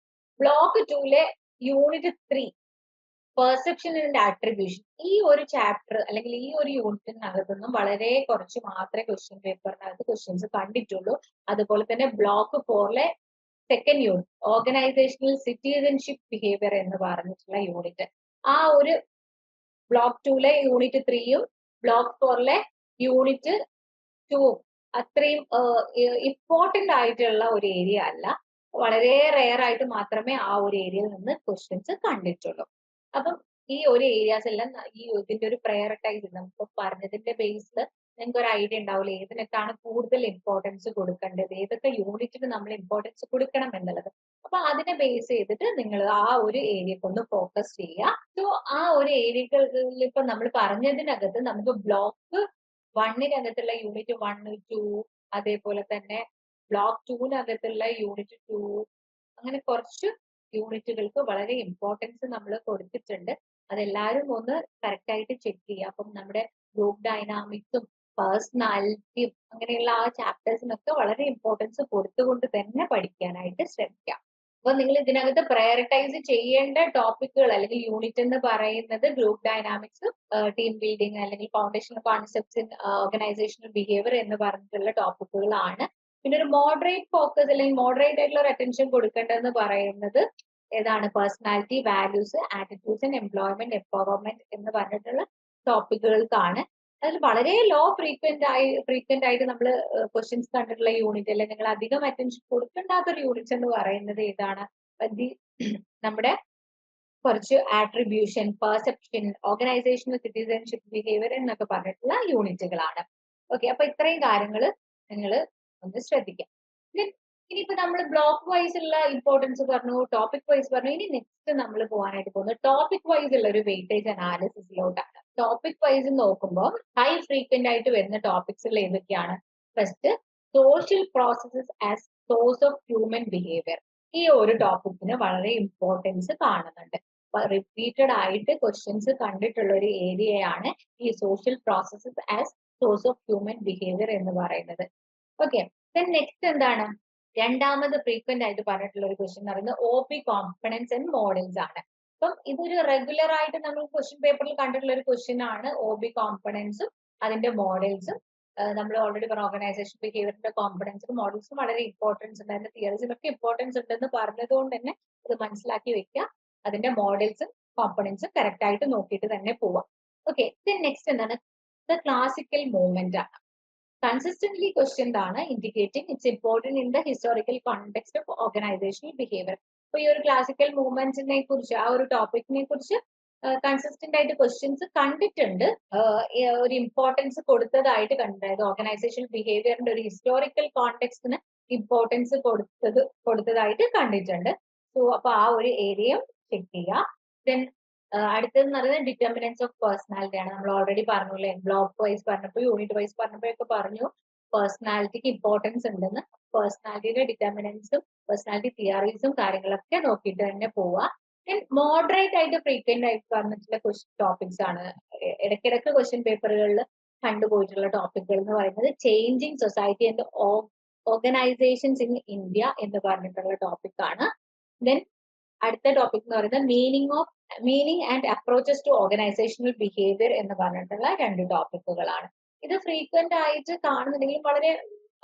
block 2 unit 3 perception and attribution. ഈ ഒരു ചാപ്റ്റർ അല്ലെങ്കിൽ ഈ ഒരു യൂണിറ്റിനകത്തൊന്നും വളരെ കുറച്ച് മാത്രമേ ക്വസ്റ്റ്യൻ പേപ്പറിനകത്ത് ക്വസ്റ്റ്യൻസ് കണ്ടിട്ടുള്ളൂ. അതുപോലെ തന്നെ block 4 second unit organisational citizenship behaviour എന്ന് പറഞ്ഞിട്ടുള്ള യൂണിറ്റ്, ആ ഒരു ബ്ലോക്ക് 2 യൂണിറ്റ് 3ഉം ബ്ലോക്ക് 4 യൂണിറ്റ് 2ഉം അത്രയും ഇമ്പോർട്ടന്റ് ആയിട്ടുള്ള ഒരു ഏരിയ അല്ല. വളരെ റെയർ ആയിട്ട് മാത്രമേ ആ ഒരു ഏരിയയിൽ നിന്ന് ക്വസ്റ്റ്യൻസ് കണ്ടിട്ടുള്ളൂ. അപ്പം ഈ ഒരു ഏരിയാസ് എല്ലാം ഈ ഇതിന്റെ ഒരു പ്രയോറിറ്റൈസ് നമുക്ക് പറഞ്ഞതിന്റെ ബേസിൽ നിങ്ങൾക്ക് ഒരു ഐഡിയ ഉണ്ടാവില്ല ഏതിനൊക്കെയാണ് കൂടുതൽ ഇമ്പോർട്ടൻസ് കൊടുക്കേണ്ടത്, ഏതൊക്കെ യൂണിറ്റിന് നമ്മൾ ഇമ്പോർട്ടൻസ് കൊടുക്കണം എന്നുള്ളത്. അപ്പൊ അതിനെ ബേസ് ചെയ്തിട്ട് നിങ്ങൾ ആ ഒരു ഏരിയക്ക് ഒന്ന് ഫോക്കസ് ചെയ്യുക. സോ ആ ഒരു ഏരിയകളിൽ ഇപ്പൊ നമ്മൾ പറഞ്ഞതിനകത്ത് നമുക്ക് ബ്ലോക്ക് 1 യൂണിറ്റ് 1, 2, അതേപോലെ തന്നെ ബ്ലോക്ക് 2 യൂണിറ്റ് 2, അങ്ങനെ കുറച്ച് യൂണിറ്റുകൾക്ക് വളരെ ഇമ്പോർട്ടൻസ് നമ്മൾ കൊടുത്തിട്ടുണ്ട്. അതെല്ലാവരും ഒന്ന് കറക്റ്റ് ആയിട്ട് ചെക്ക് ചെയ്യുക. അപ്പം നമ്മുടെ ഗ്രൂപ്പ് ഡൈനാമിക്സും പേഴ്സണാലിറ്റിയും അങ്ങനെയുള്ള ആ ചാപ്റ്റേഴ്സിനൊക്കെ വളരെ ഇമ്പോർട്ടൻസ് കൊടുത്തുകൊണ്ട് തന്നെ പഠിക്കാനായിട്ട് ശ്രമിക്കാം. അപ്പൊ നിങ്ങൾ ഇതിനകത്ത് പ്രയോറിറ്റൈസ് ചെയ്യേണ്ട ടോപ്പിക്കുകൾ അല്ലെങ്കിൽ യൂണിറ്റ് എന്ന് പറയുന്നത് ഗ്രൂപ്പ് ഡൈനാമിക്സ്, ടീം ബിൽഡിംഗ് അല്ലെങ്കിൽ foundational concepts in organisational behaviour എന്ന് പറഞ്ഞിട്ടുള്ള ടോപ്പിക്കുകളാണ്. പിന്നെ ഒരു മോഡറേറ്റ് ഫോക്കസ് അല്ലെങ്കിൽ മോഡറേറ്റ് ആയിട്ടുള്ള ഒരു അറ്റൻഷൻ കൊടുക്കേണ്ടതെന്ന് പറയുന്നത് ഏതാണ്? Personality, values, attitudes and employment empowerment എന്ന് പറഞ്ഞിട്ടുള്ള ടോപ്പിക്കുകൾക്കാണ്. അതിൽ വളരെ ലോ ഫ്രീക്വന്റ് ആയിട്ട് നമ്മൾ ക്വസ്റ്റ്യൻസ് കണ്ടിട്ടുള്ള യൂണിറ്റ് അല്ലെങ്കിൽ നിങ്ങൾ അധികം അറ്റൻഷൻ കൊടുക്കേണ്ടാത്തൊരു യൂണിറ്റ്സ് എന്ന് പറയുന്നത് ഏതാണ്? നമ്മുടെ കുറച്ച് attribution, perception, organisational citizenship behaviour എന്നൊക്കെ പറഞ്ഞിട്ടുള്ള യൂണിറ്റുകളാണ്. ഓക്കെ, അപ്പൊ ഇത്രയും കാര്യങ്ങൾ നിങ്ങൾ ഒന്ന് ശ്രദ്ധിക്കാം. ഇനിയിപ്പോ നമ്മൾ ബ്ലോക്ക് വൈസ് ഉള്ള ഇമ്പോർട്ടൻസ് പറഞ്ഞു, ടോപ്പിക് വൈസ് പറഞ്ഞു. ഇനി നെക്സ്റ്റ് നമ്മൾ പോകാനായിട്ട് പോകുന്നത് ടോപ്പിക് വൈസ് ഉള്ള ഒരു വെയിറ്റേജ് അനാലിസിസിലോട്ടാണ്. ടോപ്പിക് വൈസ് നോക്കുമ്പോൾ ഹൈ ഫ്രീക്വന്റ് ആയിട്ട് വരുന്ന ടോപ്പിക്സുകൾ ഏതൊക്കെയാണ്? First, social processes as source of human behaviour. ഈ ഒരു ടോപ്പിക്കിന് വളരെ ഇമ്പോർട്ടൻസ് കാണുന്നുണ്ട്. റിപ്പീറ്റഡ് ആയിട്ട് ക്വസ്റ്റ്യൻസ് കണ്ടിട്ടുള്ള ഒരു ഏരിയയാണ് ഈ social processes as source of human behaviour എന്ന് പറയുന്നത്. ഓക്കെ, നെക്സ്റ്റ് എന്താണ്? രണ്ടാമത് ഫ്രീക്വന്റ് ആയിട്ട് പറഞ്ഞിട്ടുള്ള ഒരു ക്വസ്റ്റ്യൻ എന്ന് പറയുന്നത് OP കോമ്പണൻസ് ആൻഡ് മോഡൽസ് ആണ്. അപ്പം ഇതൊരു റെഗുലർ ആയിട്ട് നമ്മൾ ക്വസ്റ്റ്യൻ പേപ്പറിൽ കണ്ടിട്ടുള്ള ഒരു ക്വസ്റ്റ്യൻ ആണ്. OP കോമ്പണൻസും അതിന്റെ മോഡൽസും നമ്മൾ ഓൾറെഡി പറഞ്ഞ ഓർഗനൈസേഷൻ ബിഹേവിയറിന്റെ കോമ്പണൻസും മോഡൽസും വളരെ ഇമ്പോർട്ടൻസ് ഉണ്ട്. അതിന്റെ തിയറീസിനൊക്കെ ഇമ്പോർട്ടൻസ് ഉണ്ടെന്ന് പറഞ്ഞതുകൊണ്ട് തന്നെ അത് മനസ്സിലാക്കി വെക്കുക. അതിന്റെ മോഡൽസും കോമ്പണൻസും കറക്റ്റ് ആയിട്ട് നോക്കിയിട്ട് തന്നെ പോവാം. ഓക്കെ, നെക്സ്റ്റ് എന്താണ്? ക്ലാസിക്കൽ മൂവ്മെന്റ് ആണ്. കൺസിസ്റ്റന്റ്ലി ക്വസ്റ്റ്യൻ ആണ്, indicating it's important in the historical context of organisational behaviour. അപ്പൊ ഈ ഒരു ക്ലാസിക്കൽ മൂവ്മെന്റ്സിനെ കുറിച്ച്, ആ ഒരു ടോപ്പിക്കിനെ കുറിച്ച് കൺസിസ്റ്റന്റ് ആയിട്ട് ക്വസ്റ്റ്യൻസ് കണ്ടിട്ടുണ്ട്, ഒരു ഇമ്പോർട്ടൻസ് കൊടുത്തതായിട്ട് കണ്ടിട്ടുണ്ട്. ഓർഗനൈസേഷണൽ ബിഹേവിയറിന്റെ ഒരു ഹിസ്റ്റോറിക്കൽ കോണ്ടെക്സ്റ്റിന് ഇമ്പോർട്ടൻസ് കൊടുത്തതായിട്ട് കണ്ടിട്ടുണ്ട്. സോ അപ്പൊ ആ ഒരു ഏരിയയും ചെക്ക് ചെയ്യുക. ദെൻ അടുത്തതെന്ന് പറയുന്നത് ഡിറ്റർമിനൻസ് ഓഫ് പേഴ്സണാലിറ്റി ആണ്. നമ്മൾ ഓൾറെഡി പറഞ്ഞു അല്ലെ, ബ്ലോക്ക് വൈസ് പറഞ്ഞപ്പോൾ, യൂണിറ്റ് വൈസ് പറഞ്ഞപ്പോഴൊക്കെ പറഞ്ഞു പേഴ്സണാലിറ്റിക്ക് ഇമ്പോർട്ടൻസ് ഉണ്ടെന്ന്. പേഴ്സണാലിറ്റിയുടെ ഡിറ്റർമിനൻസും പേഴ്സണാലിറ്റി തിയറീസും കാര്യങ്ങളൊക്കെ നോക്കിയിട്ട് തന്നെ പോവുക. മോഡറേറ്റ് ആയിട്ട് ഫ്രീക്വന്റ് ആയിട്ട് പറഞ്ഞിട്ടുള്ള ടോപ്പിക്സ് ആണ്. ഇടയ്ക്കിടയ്ക്ക് ക്വസ്റ്റ്യൻ പേപ്പറുകളിൽ കണ്ടുപോയിട്ടുള്ള ടോപ്പിക്കുകൾ എന്ന് പറയുന്നത് changing society and organisations in India എന്ന് പറഞ്ഞിട്ടുള്ള ടോപ്പിക് ആണ്. ദെൻ അടുത്ത ടോപ്പിക് എന്ന് പറയുന്നത് meaning and approaches to organisational behaviour എന്ന് പറഞ്ഞിട്ടുള്ള 2 ടോപ്പിക്കുകളാണ്. ഇത് ഫ്രീക്വന്റ് ആയിട്ട് കാണുന്നുണ്ടെങ്കിലും വളരെ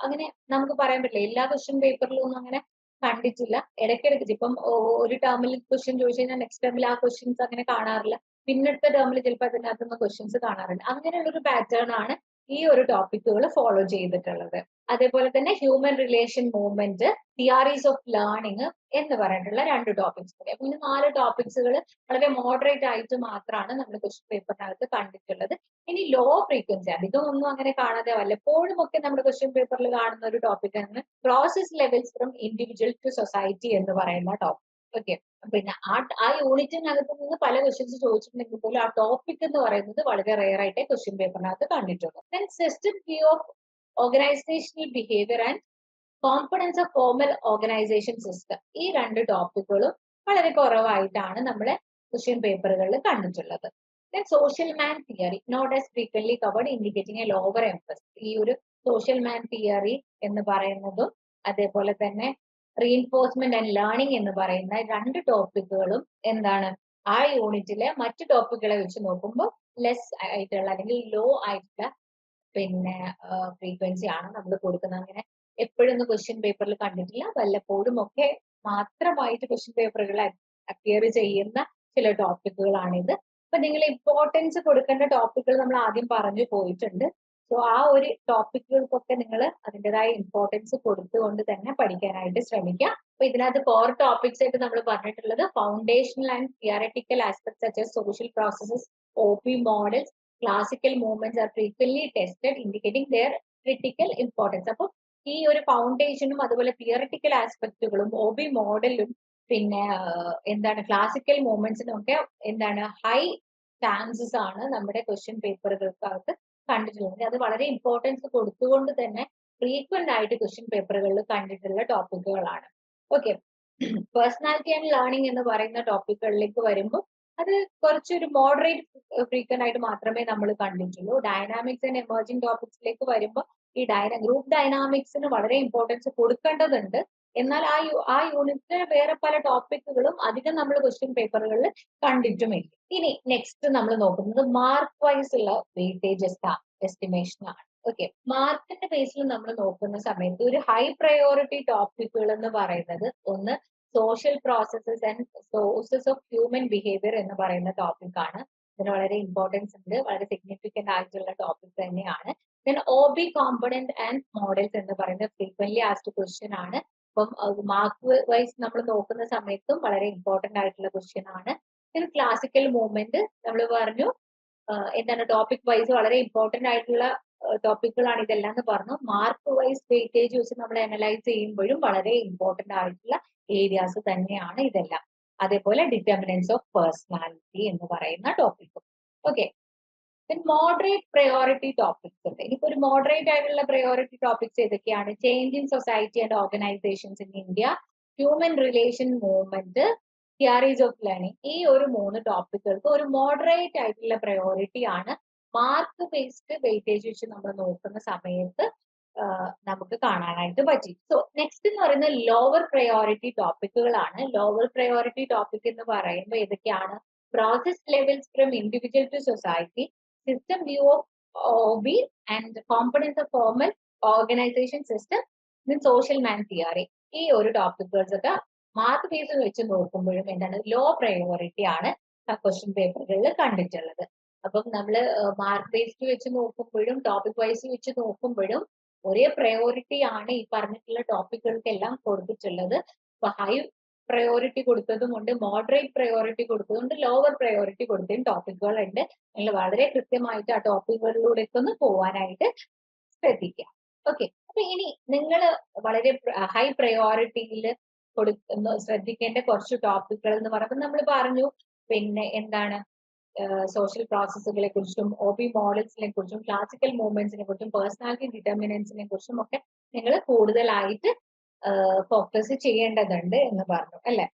അങ്ങനെ നമുക്ക് പറയാൻ പറ്റില്ല, എല്ലാ ക്വസ്റ്റ്യൻ പേപ്പറിലും ഒന്നും അങ്ങനെ കണ്ടിട്ടില്ല. ഇടയ്ക്കിടയ്ക്ക് ഇപ്പം ഒരു ടേമിൽ ക്വസ്റ്റ്യൻ ചോദിച്ചു കഴിഞ്ഞാൽ നെക്സ്റ്റ് ടേമിൽ ആ ക്വസ്റ്റ്യൻസ് അങ്ങനെ കാണാറില്ല, പിന്നടുത്ത ടേമിൽ ചിലപ്പോൾ അതിനകത്തുനിന്ന് ക്വസ്റ്റ്യൻസ് കാണാറുണ്ട്. അങ്ങനെയുള്ള ഒരു പാറ്റേൺ ആണ് ഈ ഒരു ടോപ്പിക്കുകൾ ഫോളോ ചെയ്തിട്ടുള്ളത്. അതേപോലെ തന്നെ human relation movement, theories of learning എന്ന് പറഞ്ഞിട്ടുള്ള 2 ടോപ്പിക്സ്. അപ്പൊ ഇങ്ങനെ 4 ടോപ്പിക്സുകൾ വളരെ മോഡറേറ്റ് ആയിട്ട് മാത്രമാണ് നമ്മൾ ക്വസ്റ്റ്യൻ പേപ്പറിനകത്ത് കണ്ടിട്ടുള്ളത്. ഇനി ലോ ഫ്രീക്വൻസി അധികം ഒന്നും അങ്ങനെ കാണാതെ വല്ലപ്പോഴും ഒക്കെ നമ്മുടെ ക്വസ്റ്റ്യൻ പേപ്പറിൽ കാണുന്ന ഒരു ടോപ്പിക് ആണ് process levels from individual to society എന്ന് പറയുന്ന ടോപ്പിക്. ഓക്കെ, പിന്നെ ആ യൂണിറ്റിനകത്ത് നിന്ന് പല ക്വസ്റ്റ്യൻസ് ചോദിച്ചിട്ടുണ്ടെങ്കിൽ പോലും ആ ടോപ്പിക് എന്ന് പറയുന്നത് വളരെ റെയർ ആയിട്ടേ ക്വസ്റ്റ്യൻ പേപ്പറിനകത്ത് കണ്ടിട്ടുള്ളൂ. Then system view of organisational behaviour and components of formal organisation system, ഈ 2 ടോപ്പിക്കുകളും വളരെ കുറവായിട്ടാണ് നമ്മുടെ ക്വസ്റ്റ്യൻ പേപ്പറുകളിൽ കണ്ടിട്ടുള്ളത്. Then social man theory not as frequently covered, indicating a lower emphasis. ഈ ഒരു സോഷ്യൽ മാൻ തിയറി എന്ന് പറയുന്നതും അതേപോലെ തന്നെ റീഇൻഫോഴ്സ്മെന്റ് ആൻഡ് ലേണിംഗ് എന്ന് പറയുന്ന 2 ടോപ്പിക്കുകളും എന്താണ്, ആ യൂണിറ്റിലെ മറ്റു ടോപ്പിക്കുകളെ വെച്ച് നോക്കുമ്പോൾ ലെസ് ആയിട്ടുള്ള അല്ലെങ്കിൽ ലോ ആയിട്ടുള്ള പിന്നെ ഫ്രീക്വൻസി ആണ് നമ്മൾ കൊടുക്കുന്നത്. അങ്ങനെ എപ്പോഴൊന്നും ക്വസ്റ്റ്യൻ പേപ്പറിൽ കണ്ടിട്ടില്ല, വല്ലപ്പോഴും ഒക്കെ മാത്രമായിട്ട് ക്വസ്റ്റ്യൻ പേപ്പറുകൾ അപ്പിയർ ചെയ്യുന്ന ചില ടോപ്പിക്കുകളാണിത്. അപ്പൊ നിങ്ങൾ ഇമ്പോർട്ടൻസ് കൊടുക്കേണ്ട ടോപ്പിക്കുകൾ നമ്മൾ ആദ്യം പറഞ്ഞു പോയിട്ടുണ്ട്. സോ ആ ഒരു ടോപ്പിക്കുകൾക്കൊക്കെ നിങ്ങൾ അതിൻ്റെതായ ഇമ്പോർട്ടൻസ് കൊടുത്തുകൊണ്ട് തന്നെ പഠിക്കാനായിട്ട് ശ്രമിക്കുക. അപ്പൊ ഇതിനകത്ത് കോർ ടോപ്പിക്സ് ആയിട്ട് നമ്മൾ പറഞ്ഞിട്ടുള്ളത് foundational and theoretical aspects such as social processes, OP models, classical movements are frequently tested indicating their critical importance. അപ്പൊ ഈ ഒരു ഫൗണ്ടേഷനും അതുപോലെ തിയററ്റിക്കൽ ആസ്പെക്ടുകളും OB മോഡലും പിന്നെ എന്താണ് ക്ലാസിക്കൽ മൂവ്മെന്റ്സിനും ഒക്കെ എന്താണ് ഹൈ ചാൻസസ് ആണ് നമ്മുടെ ക്വസ്റ്റ്യൻ പേപ്പറുകൾക്കകത്ത് കണ്ടിട്ടുള്ളത്. അത് വളരെ ഇമ്പോർട്ടൻസ് കൊടുത്തുകൊണ്ട് തന്നെ ഫ്രീക്വന്റ് ആയിട്ട് ക്വസ്റ്റ്യൻ പേപ്പറുകളിൽ കണ്ടിട്ടുള്ള ടോപ്പിക്കുകളാണ്. ഓക്കെ, പേഴ്സണാലിറ്റി ആൻഡ് ലേണിംഗ് എന്ന് പറയുന്ന ടോപ്പിക്കുകളിലേക്ക് വരുമ്പോൾ അത് കുറച്ചൊരു മോഡറേറ്റ് ഫ്രീക്വന്റ് ആയിട്ട് മാത്രമേ നമ്മൾ കണ്ടിട്ടുള്ളൂ. ഡൈനാമിക്സ് ആൻഡ് എമർജിംഗ് ടോപ്പിക്സിലേക്ക് വരുമ്പോൾ ഈ ഗ്രൂപ്പ് ഡൈനാമിക്സിന് വളരെ ഇമ്പോർട്ടൻസ് കൊടുക്കേണ്ടതുണ്ട്. എന്നാൽ ആ യൂണിറ്റിലെ വേറെ പല ടോപ്പിക്കുകളും അധികം നമ്മൾ ക്വസ്റ്റ്യൻ പേപ്പറുകളിൽ കണ്ടിട്ടുമില്ല. ഇനി നെക്സ്റ്റ് നമ്മൾ നോക്കുന്നത് മാർക്ക് വൈസ് ഉള്ള വെയിറ്റേജ് എസ്റ്റിമേഷൻ ആണ്. ഓക്കെ, മാർക്കിന്റെ ബേസിൽ നമ്മൾ നോക്കുന്ന സമയത്ത് ഒരു ഹൈ പ്രയോറിറ്റി ടോപ്പിക്കുകൾ എന്ന് പറയുന്നത് ഒന്ന് social processes and sources of human behaviour എന്ന് പറയുന്ന ടോപ്പിക് ആണ്. ഇതിന് വളരെ ഇമ്പോർട്ടൻസ് ഉണ്ട്, വളരെ സിഗ്നിഫിക്കന്റ് ആയിട്ടുള്ള ടോപ്പിക് തന്നെയാണ്. Then OB component and models എന്ന് പറയുന്നത് ഫ്രീക്വന്റ്ലി ആസ്ഡ് ക്വസ്റ്റ്യൻ ആണ്. അപ്പം മാർക്ക് വൈസ് നമ്മൾ നോക്കുന്ന സമയത്തും വളരെ ഇമ്പോർട്ടന്റ് ആയിട്ടുള്ള ക്വസ്റ്റ്യൻ ആണ്. ദെൻ ക്ലാസിക്കൽ മൂവ്മെന്റ് നമ്മൾ പറഞ്ഞു എന്താണ് ടോപ്പിക് വൈസ് വളരെ ഇമ്പോർട്ടന്റ് ആയിട്ടുള്ള ടോപ്പിക്കുകളാണ് ഇതെല്ലാം എന്ന് പറഞ്ഞു. മാർക്ക് വൈസ് വെയിറ്റേജ് വെച്ച് നമ്മൾ അനലൈസ് ചെയ്യുമ്പോഴും വളരെ ഇമ്പോർട്ടന്റ് ആയിട്ടുള്ള ഏരിയാസ് തന്നെയാണ് ഇതെല്ലാം. അതേപോലെ ഡിറ്റർമിനൻസ് ഓഫ് പേഴ്സണാലിറ്റി എന്ന് പറയുന്ന ടോപ്പിക്കും. ഓക്കെ, മോഡറേറ്റ് പ്രയോറിറ്റി ടോപ്പിക്സ് ഉണ്ട്. ഇനിയിപ്പോ ഒരു മോഡറേറ്റ് ആയിട്ടുള്ള പ്രയോറിറ്റി ടോപ്പിക്സ് ഏതൊക്കെയാണ്? Change in society and organisations in India, human relation movement, theories of learning. ഈ ഒരു 3 ടോപ്പിക്കുകൾക്ക് ഒരു മോഡറേറ്റ് ആയിട്ടുള്ള പ്രയോറിറ്റി ആണ്. മാർക്ക് ബേസ്ഡ് വെയിറ്റേജ് വെച്ച് നമ്മൾ നോക്കുന്ന സമയത്ത് നമുക്ക് കാണാനായിട്ട് പറ്റി. സോ നെക്സ്റ്റ് എന്ന് പറയുന്നത് ലോവർ പ്രയോറിറ്റി ടോപ്പിക്കുകളാണ്. ലോവർ പ്രയോറിറ്റി ടോപ്പിക് എന്ന് പറയുമ്പോൾ ഏതൊക്കെയാണ്? Process levels from individual to society, system view of OB and components of formal organisation system, social man theory. ഈ ഒരു ടോപ്പിക്കുകൾസ് ഒക്കെ മാർക്ക് ബേസ് വെച്ച് നോക്കുമ്പോഴും എന്താണ് ലോ പ്രയോറിറ്റി ആണ് ക്വസ്റ്റ്യൻ പേപ്പറുകളിൽ കണ്ടിട്ടുള്ളത്. അപ്പം നമ്മള് മാർക്ക് ബേസ്ഡ് വെച്ച് നോക്കുമ്പോഴും ടോപ്പിക് വൈസ് വെച്ച് നോക്കുമ്പോഴും ഒരേ പ്രയോറിറ്റി ആണ് ഈ പറഞ്ഞിട്ടുള്ള ടോപ്പിക്കുകൾക്കെല്ലാം കൊടുത്തിട്ടുള്ളത്. ഇപ്പൊ ഹൈ പ്രയോറിറ്റി കൊടുത്തതുമുണ്ട്, മോഡറേറ്റ് പ്രയോറിറ്റി കൊടുത്തതുണ്ട്, ലോവർ പ്രയോറിറ്റി കൊടുത്തതും ടോപ്പിക്കുകളുണ്ട്. നിങ്ങൾ വളരെ കൃത്യമായിട്ട് ആ ടോപ്പിക്കുകളിലൂടെയൊക്കെ ഒന്ന് പോവാനായിട്ട് ശ്രദ്ധിക്കുക. ഓക്കെ, അപ്പൊ ഇനി നിങ്ങൾ വളരെ ഹൈ പ്രയോറിറ്റിയിൽ കൊടുക്കുന്ന ശ്രദ്ധിക്കേണ്ട കുറച്ച് ടോപ്പിക്കുകൾ എന്ന് പറയുമ്പോൾ നമ്മൾ പറഞ്ഞു, പിന്നെ എന്താണ് സോഷ്യൽ പ്രോസസ്സുകളെ കുറിച്ചും ഒബി മോഡൽസിനെ കുറിച്ചും ക്ലാസിക്കൽ മൂവ്മെന്റ്സിനെ കുറിച്ചും പേഴ്സണാലിറ്റി ഡിറ്റർമിനൻസിനെ കുറിച്ചും ഒക്കെ നിങ്ങൾ കൂടുതലായിട്ട് ഫോക്കസ് ചെയ്യേണ്ടതുണ്ട് എന്ന് പറഞ്ഞു അല്ലെ.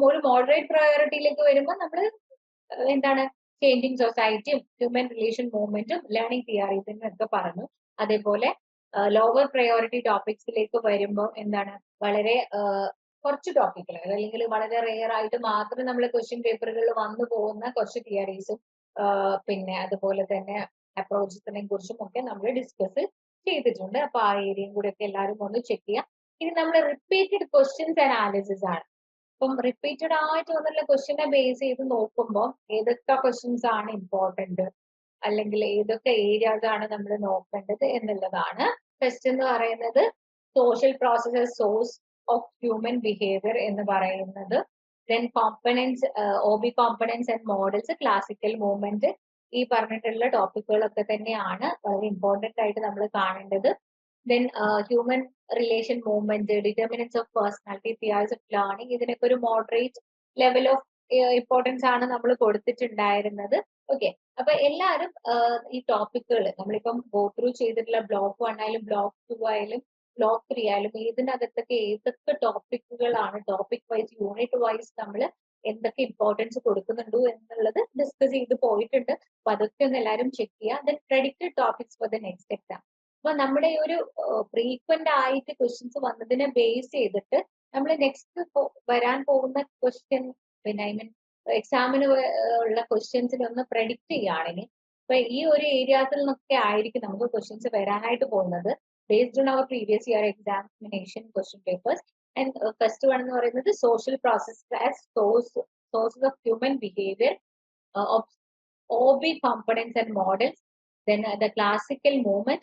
ഒരു മോഡറേറ്റ് പ്രയോറിറ്റിയിലേക്ക് വരുമ്പോൾ നമ്മൾ എന്താണ് ചേഞ്ചിങ് സൊസൈറ്റിയും ഹ്യൂമൻ റിലേഷൻ മൂവ്മെന്റും ലേണിംഗ് തിയറീസും ഒക്കെ പറഞ്ഞു. അതേപോലെ ലോവർ പ്രയോറിറ്റി ടോപ്പിക്സിലേക്ക് വരുമ്പോൾ എന്താണ് വളരെ കുറച്ച് ടോപ്പിക്കുകൾ അല്ലെങ്കിൽ വളരെ റെയർ ആയിട്ട് മാത്രം നമ്മൾ ക്വസ്റ്റ്യൻ പേപ്പറുകളിൽ വന്നു പോകുന്ന കുറച്ച് തിയറീസും പിന്നെ അതുപോലെ തന്നെ അപ്രോച്ചസിനെ കുറിച്ചും ഒക്കെ നമ്മൾ ഡിസ്കസ് ചെയ്തിട്ടുണ്ട്. അപ്പൊ ആ ഏരിയയും കൂടെ ഒക്കെ എല്ലാവരും ഒന്ന് ചെക്ക് ചെയ്യാം. ഇനി നമ്മൾ റിപ്പീറ്റഡ് ക്വസ്റ്റ്യൻസ് അനാലിസിസ് ആണ്. ഇപ്പം റിപ്പീറ്റഡ് ആയിട്ട് വന്നുള്ള ക്വസ്റ്റ്യനെ ബേസ് ചെയ്ത് നോക്കുമ്പോൾ ഏതൊക്കെ ക്വസ്റ്റ്യൻസ് ആണ് ഇമ്പോർട്ടന്റ്, അല്ലെങ്കിൽ ഏതൊക്കെ ഏരിയാസ് ആണ് നമ്മൾ നോക്കേണ്ടത് എന്നുള്ളതാണ്. ഫസ്റ്റ് എന്ന് പറയുന്നത് social processes source of human behaviour എന്ന് പറയുന്നത്. Then components, OB components and models, classical movement, ഈ പറഞ്ഞിട്ടുള്ള ടോപ്പിക്കുകളൊക്കെ തന്നെയാണ് വളരെ ഇമ്പോർട്ടന്റ് ആയിട്ട് നമ്മൾ കാണേണ്ടത്. Then human relation movement, determinants of personality, theories of learning, ഇതിനൊക്കെ ഒരു മോഡറേറ്റ് ലെവൽ ഓഫ് ഇമ്പോർട്ടൻസ് ആണ് നമ്മൾ കൊടുത്തിട്ടുണ്ടായിരുന്നത്. ഓക്കെ, അപ്പൊ എല്ലാവരും ഈ ടോപ്പിക്കുകൾ നമ്മളിപ്പം ഗോ ത്രൂ ചെയ്തിട്ടുള്ള ബ്ലോക്ക് 1 ആയാലും ബ്ലോക്ക് 2 ആയാലും ബ്ലോക്ക് 3 ആയാലും ഇതിനകത്തൊക്കെ ഏതൊക്കെ ടോപ്പിക്കുകളാണ് ടോപ്പിക് വൈസ് യൂണിറ്റ് വൈസ് നമ്മൾ എന്തൊക്കെ ഇമ്പോർട്ടൻസ് കൊടുക്കുന്നുണ്ടോ എന്നുള്ളത് ഡിസ്കസ് ചെയ്ത് പോയിട്ടുണ്ട്. അപ്പൊ അതൊക്കെ ഒന്ന് എല്ലാവരും ചെക്ക് ചെയ്യുക. Then predicted topics for the next exam. അപ്പൊ നമ്മുടെ ഈ ഒരു ഫ്രീക്വന്റ് ആയിട്ട് ക്വസ്റ്റ്യൻസ് വന്നതിനെ ബേസ് ചെയ്തിട്ട് നമ്മൾ നെക്സ്റ്റ് വരാൻ പോകുന്ന ക്വസ്റ്റ്യൻ, പിന്നെ ഐ മീൻ എക്സാമിന് ഉള്ള ക്വസ്റ്റ്യൻസിൽ ഒന്ന് പ്രഡിക്റ്റ് ചെയ്യുകയാണെങ്കിൽ ഇപ്പൊ ഈ ഒരു ഏരിയാസിൽ നിന്നൊക്കെ ആയിരിക്കും നമുക്ക് ക്വസ്റ്റ്യൻസ് വരാനായിട്ട് പോകുന്നത് based on our previous year examination question papers. And first one എന്ന് പറയുന്നത് social process as sources of human behaviour, OB components and models, then the classical movement,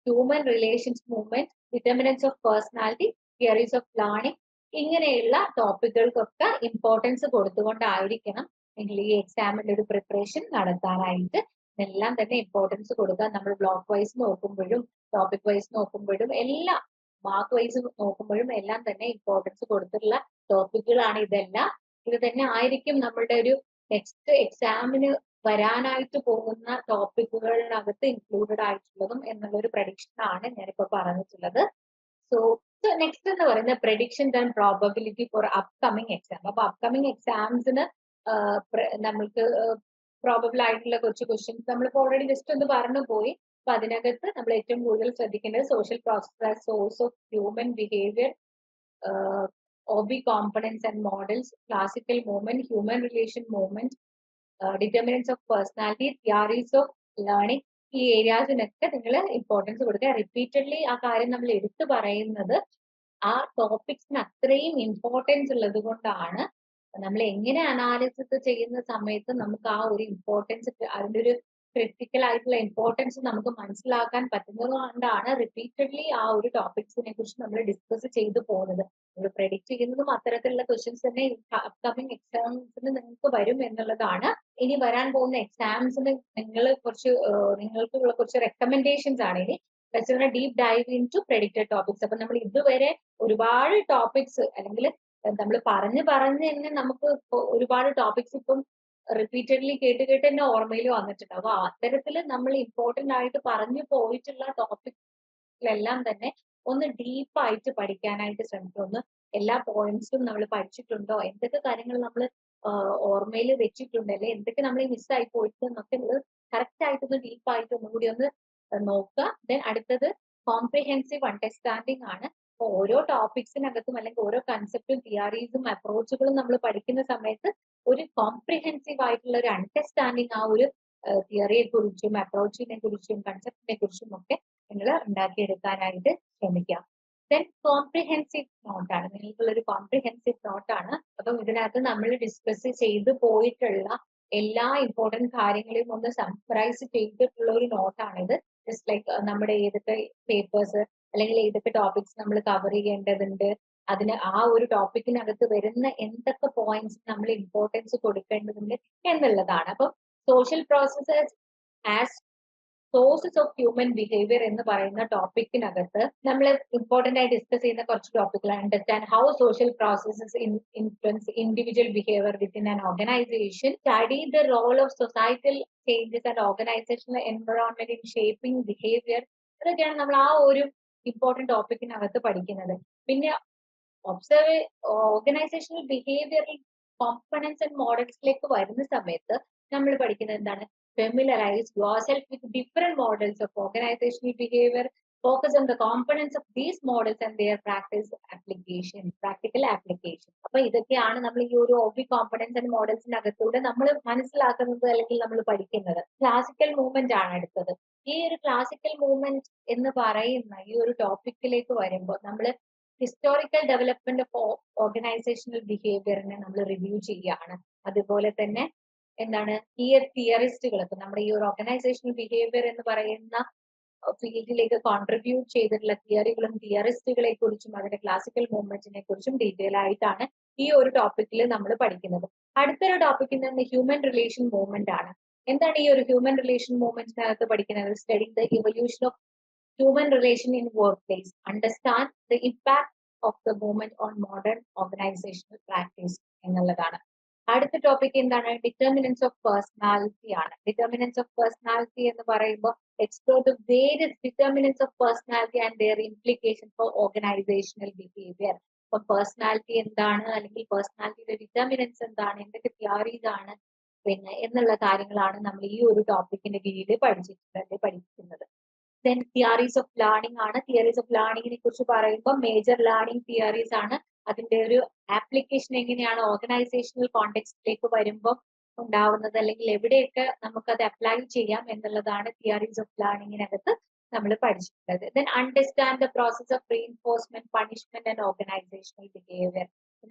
human relations movement, determinants of personality, theories of learning, ഇങ്ങനെയുള്ള ടോപ്പിക്കുകൾക്കൊക്കെ importance കൊടുത്തുകൊണ്ടായിരിക്കണം നിങ്ങൾ ഈ എക്സാമിന്റെ ഒരു preparation നടത്താനായിട്ട്. എല്ലാം തന്നെ ഇമ്പോർട്ടൻസ് കൊടുക്കുക. നമ്മൾ ബ്ലോക്ക് വൈസ് നോക്കുമ്പോഴും ടോപ്പിക് വൈസ് നോക്കുമ്പോഴും എല്ലാം മാർക്ക് വൈസ് നോക്കുമ്പോഴും എല്ലാം തന്നെ ഇമ്പോർട്ടൻസ് കൊടുത്തിട്ടുള്ള ടോപ്പിക്കുകളാണ് ഇതെല്ലാം. ഇത് തന്നെ ആയിരിക്കും നമ്മളുടെ ഒരു നെക്സ്റ്റ് എക്സാമിന് വരാനായിട്ട് പോകുന്ന ടോപ്പിക്കുകളിനകത്ത് ഇൻക്ലൂഡഡ് ആയിട്ടുള്ളതും എന്നുള്ള ഒരു പ്രഡിക്ഷൻ ആണ് ഞാനിപ്പോ പറഞ്ഞിട്ടുള്ളത്. സോ നെക്സ്റ്റ് എന്ന് പറയുന്നത് predictions and probability four upcoming exam. അപ്പൊ അപ്കമിങ് എക്സാംസിന് നമ്മൾക്ക് പ്രോബബിൾ ആയിട്ടുള്ള കുറച്ച് ക്വസ്റ്റ്യൻസ് നമ്മളിപ്പോ ഓൾറെഡി ജസ്റ്റ് ഒന്ന് പറഞ്ഞു പോയി. അപ്പൊ അതിനകത്ത് നമ്മൾ ഏറ്റവും കൂടുതൽ ശ്രദ്ധിക്കേണ്ടത് social process source of human behaviour, OB components and models, classical movement, human relation movement, determinants of personality, theories of learning, ഈ ഏരിയാസിനൊക്കെ നിങ്ങൾ ഇമ്പോർട്ടൻസ് കൊടുക്കുക. റിപ്പീറ്റഡ്ലി ആ കാര്യം നമ്മൾ എടുത്തു പറയുന്നത് ആ ടോപ്പിക്സിന് അത്രയും ഇമ്പോർട്ടൻസ് ഉള്ളത് കൊണ്ടാണ്. നമ്മൾ എങ്ങനെ അനാലിസിസ് ചെയ്യുന്ന സമയത്ത് നമുക്ക് ആ ഒരു ഇമ്പോർട്ടൻസ്, അതിന്റെ ഒരു ക്രിട്ടിക്കൽ ആയിട്ടുള്ള ഇമ്പോർട്ടൻസ് നമുക്ക് മനസ്സിലാക്കാൻ പറ്റുന്നത് കൊണ്ടാണ് റിപ്പീറ്റഡ്ലി ആ ഒരു ടോപ്പിക്സിനെ കുറിച്ച് നമ്മൾ ഡിസ്കസ് ചെയ്തു പോകുന്നത്. നമ്മൾ പ്രെഡിക്റ്റ് ചെയ്യുന്നതും അത്തരത്തിലുള്ള ക്വസ്റ്റ്യൻസ് തന്നെ അപ്കമിങ് എക്സാംസിന് നിങ്ങൾക്ക് വരും എന്നുള്ളതാണ്. ഇനി വരാൻ പോകുന്ന എക്സാംസിന് നിങ്ങൾക്കുള്ള കുറച്ച് റെക്കമെൻഡേഷൻസ് ആണ് ഇനി. Deep dive into predicted topics. അപ്പൊ നമ്മൾ ഇതുവരെ ഒരുപാട് ടോപ്പിക്സ് അല്ലെങ്കിൽ നമ്മൾ പറഞ്ഞ് തന്നെ നമുക്ക് ഒരുപാട് ടോപ്പിക്സ് ഇപ്പം റിപ്പീറ്റഡ്ലി കേട്ട് തന്നെ ഓർമ്മയിൽ വന്നിട്ടുണ്ട്. അപ്പൊ അത്തരത്തിൽ നമ്മൾ ഇമ്പോർട്ടന്റ് ആയിട്ട് പറഞ്ഞു പോയിട്ടുള്ള ടോപ്പിക്സിലെല്ലാം തന്നെ ഒന്ന് ഡീപ്പായിട്ട് പഠിക്കാനായിട്ട് ശ്രമിക്കും. ഒന്ന് എല്ലാ പോയിന്റ്സും നമ്മൾ പഠിച്ചിട്ടുണ്ടോ, എന്തൊക്കെ കാര്യങ്ങൾ നമ്മൾ ഓർമ്മയിൽ വെച്ചിട്ടുണ്ട്, അല്ലെ എന്തൊക്കെ നമ്മൾ മിസ്സായി പോയിട്ട് എന്നൊക്കെ കറക്റ്റ് ആയിട്ടൊന്ന് ഡീപ്പായിട്ട് ഒന്നുകൂടി ഒന്ന് നോക്കുക. ദെൻ അടുത്തത് കോംപ്രിഹെൻസീവ് അണ്ടർസ്റ്റാൻഡിംഗ് ആണ്. അപ്പൊ ഓരോ ടോപ്പിക്സിനകത്തും അല്ലെങ്കിൽ ഓരോ കൺസെപ്റ്റും തിയറീസും അപ്രോച്ചുകളും നമ്മൾ പഠിക്കുന്ന സമയത്ത് ഒരു കോംപ്രിഹെൻസീവ് ആയിട്ടുള്ള ഒരു അണ്ടർസ്റ്റാൻഡിങ് ആ ഒരു തിയറിയെ കുറിച്ചും അപ്രോച്ചിനെ കുറിച്ചും കൺസെപ്റ്റിനെ കുറിച്ചും ഒക്കെ നിങ്ങൾ ഉണ്ടാക്കിയെടുക്കാനായിട്ട് ശ്രമിക്കാം. ദെൻ കോംപ്രിഹെൻസീവ് നോട്ടാണ്, നിങ്ങൾക്കുള്ള ഒരു കോംപ്രിഹെൻസീവ് നോട്ടാണ്. അപ്പം ഇതിനകത്ത് നമ്മൾ ഡിസ്കസ് ചെയ്തു പോയിട്ടുള്ള എല്ലാ ഇമ്പോർട്ടന്റ് കാര്യങ്ങളെയും ഒന്ന് സമ്മറൈസ് ചെയ്തിട്ടുള്ള ഒരു നോട്ടാണിത്. ജസ്റ്റ് ലൈക്ക് നമ്മുടെ ഏതൊക്കെ പേപ്പേഴ്സ് അല്ലെങ്കിൽ ഏതൊക്കെ ടോപ്പിക്സ് നമ്മൾ കവർ ചെയ്യേണ്ടതുണ്ട്, അതിന് ആ ഒരു ടോപ്പിക്കിനകത്ത് വരുന്ന എന്തൊക്കെ പോയിന്റ്സ് നമ്മൾ ഇമ്പോർട്ടൻസ് കൊടുക്കേണ്ടതുണ്ട് എന്നുള്ളതാണ്. അപ്പം social processes as sources of human behaviour എന്ന് പറയുന്ന ടോപ്പിക്കിനകത്ത് നമ്മൾ ഇമ്പോർട്ടന്റ് ആയി ഡിസ്കസ് ചെയ്യുന്ന കുറച്ച് ടോപ്പിക്കുകൾ understand how social processes influence individual behaviour within an organisation, study the role of societal changes and organisational environment in shaping behaviour. അതൊക്കെയാണ് നമ്മൾ ആ ഒരു ഇമ്പോർട്ടന്റ് ടോപ്പിക്കിനകത്ത് പഠിക്കുന്നത്. പിന്നെ observe organisational behavioural components and മോഡൽസിലേക്ക് വരുന്ന സമയത്ത് നമ്മൾ പഠിക്കുന്നത് എന്താണ്? Familiarise yourself with different models of organizational behavior, focus on the components of these models and their practical application. അപ്പൊ ഇതൊക്കെയാണ് നമ്മൾ ഈ ഒരു OB കോമ്പണൻസ് ആൻഡ് മോഡൽസിനകത്തൂടെ നമ്മൾ മനസ്സിലാക്കുന്നത് അല്ലെങ്കിൽ നമ്മൾ പഠിക്കുന്നത്. ക്ലാസിക്കൽ മൂവ്മെന്റ് ആണ് അടുത്തത്. ഈ ഒരു ക്ലാസിക്കൽ മൂവ്മെന്റ് എന്ന് പറയുന്ന ഈ ഒരു ടോപ്പിക്കിലേക്ക് വരുമ്പോൾ നമ്മൾ ഹിസ്റ്റോറിക്കൽ ഡെവലപ്മെന്റ് ഓഫ് ഓർഗനൈസേഷണൽ ബിഹേവിയറിനെ നമ്മൾ റിവ്യൂ ചെയ്യുകയാണ്. അതുപോലെ തന്നെ എന്താണ് ഈ തിയറിസ്റ്റുകൾക്ക് നമ്മുടെ ഈ ഒരു ഓർഗനൈസേഷണൽ ബിഹേവിയർ എന്ന് പറയുന്ന ഫീൽഡിലേക്ക് കോൺട്രിബ്യൂട്ട് ചെയ്തിട്ടുള്ള തിയറികളും തിയറിസ്റ്റുകളെ കുറിച്ചും അതിന്റെ ക്ലാസിക്കൽ മൂവ്മെന്റിനെ കുറിച്ചും ഡീറ്റെയിൽ ആയിട്ടാണ് ഈ ഒരു ടോപ്പിക്കിൽ നമ്മൾ പഠിക്കുന്നത്. അടുത്തൊരു ടോപ്പിക് നിന്ന് ഹ്യൂമൻ റിലേഷൻ മൂവ്മെന്റ് ആണ്. എന്താണ് ഈ ഒരു ഹ്യൂമൻ റിലേഷൻ മൂവ്മെന്റിനകത്ത് പഠിക്കുന്നത്? Study the evolution of human relation in workplace, understand the impact of the movement on modern organizational practice എന്നുള്ളതാണ്. അടുത്ത ടോപ്പിക് എന്താണ്? ഡിറ്റർമിനൻസ് ഓഫ് പേഴ്സണാലിറ്റി ആണ്. ഡിറ്റർമിനൻസ് ഓഫ് പേഴ്സണാലിറ്റി എന്ന് പറയുമ്പോൾ explore the various determinants of personality and their implication for organisational behaviour. അപ്പൊ personality എന്താണ്, അല്ലെങ്കിൽ പേഴ്സണാലിറ്റിയുടെ determinants എന്താണ്, എന്തൊക്കെ തിയറീസ് ആണ് പിന്നെ എന്നുള്ള കാര്യങ്ങളാണ് നമ്മൾ ഈ ഒരു ടോപ്പിക്കിന്റെ കീഴിൽ പഠിക്കുന്നത്. ദെൻ തിയറീസ് ഓഫ് ലേണിംഗ് ആണ്. തിയറീസ് ഓഫ് ലേണിംഗിനെ കുറിച്ച് പറയുമ്പോൾ മേജർ ലേണിംഗ് തിയറീസ് ആണ്. അതിന്റെ ഒരു ആപ്ലിക്കേഷൻ എങ്ങനെയാണ് ഓർഗനൈസേഷണൽ കോണ്ടെക്സ്റ്റിലേക്ക് വരുമ്പോൾ ഉണ്ടാവുന്നത്, അല്ലെങ്കിൽ എവിടെയൊക്കെ നമുക്കത് അപ്ലൈ ചെയ്യാം എന്നുള്ളതാണ് തിയറീസ് ഓഫ് ലേണിംഗിനകത്ത് നമ്മൾ പഠിച്ചിട്ടുള്ളത്. Then understand the process of reinforcement, punishment and organisational behaviour.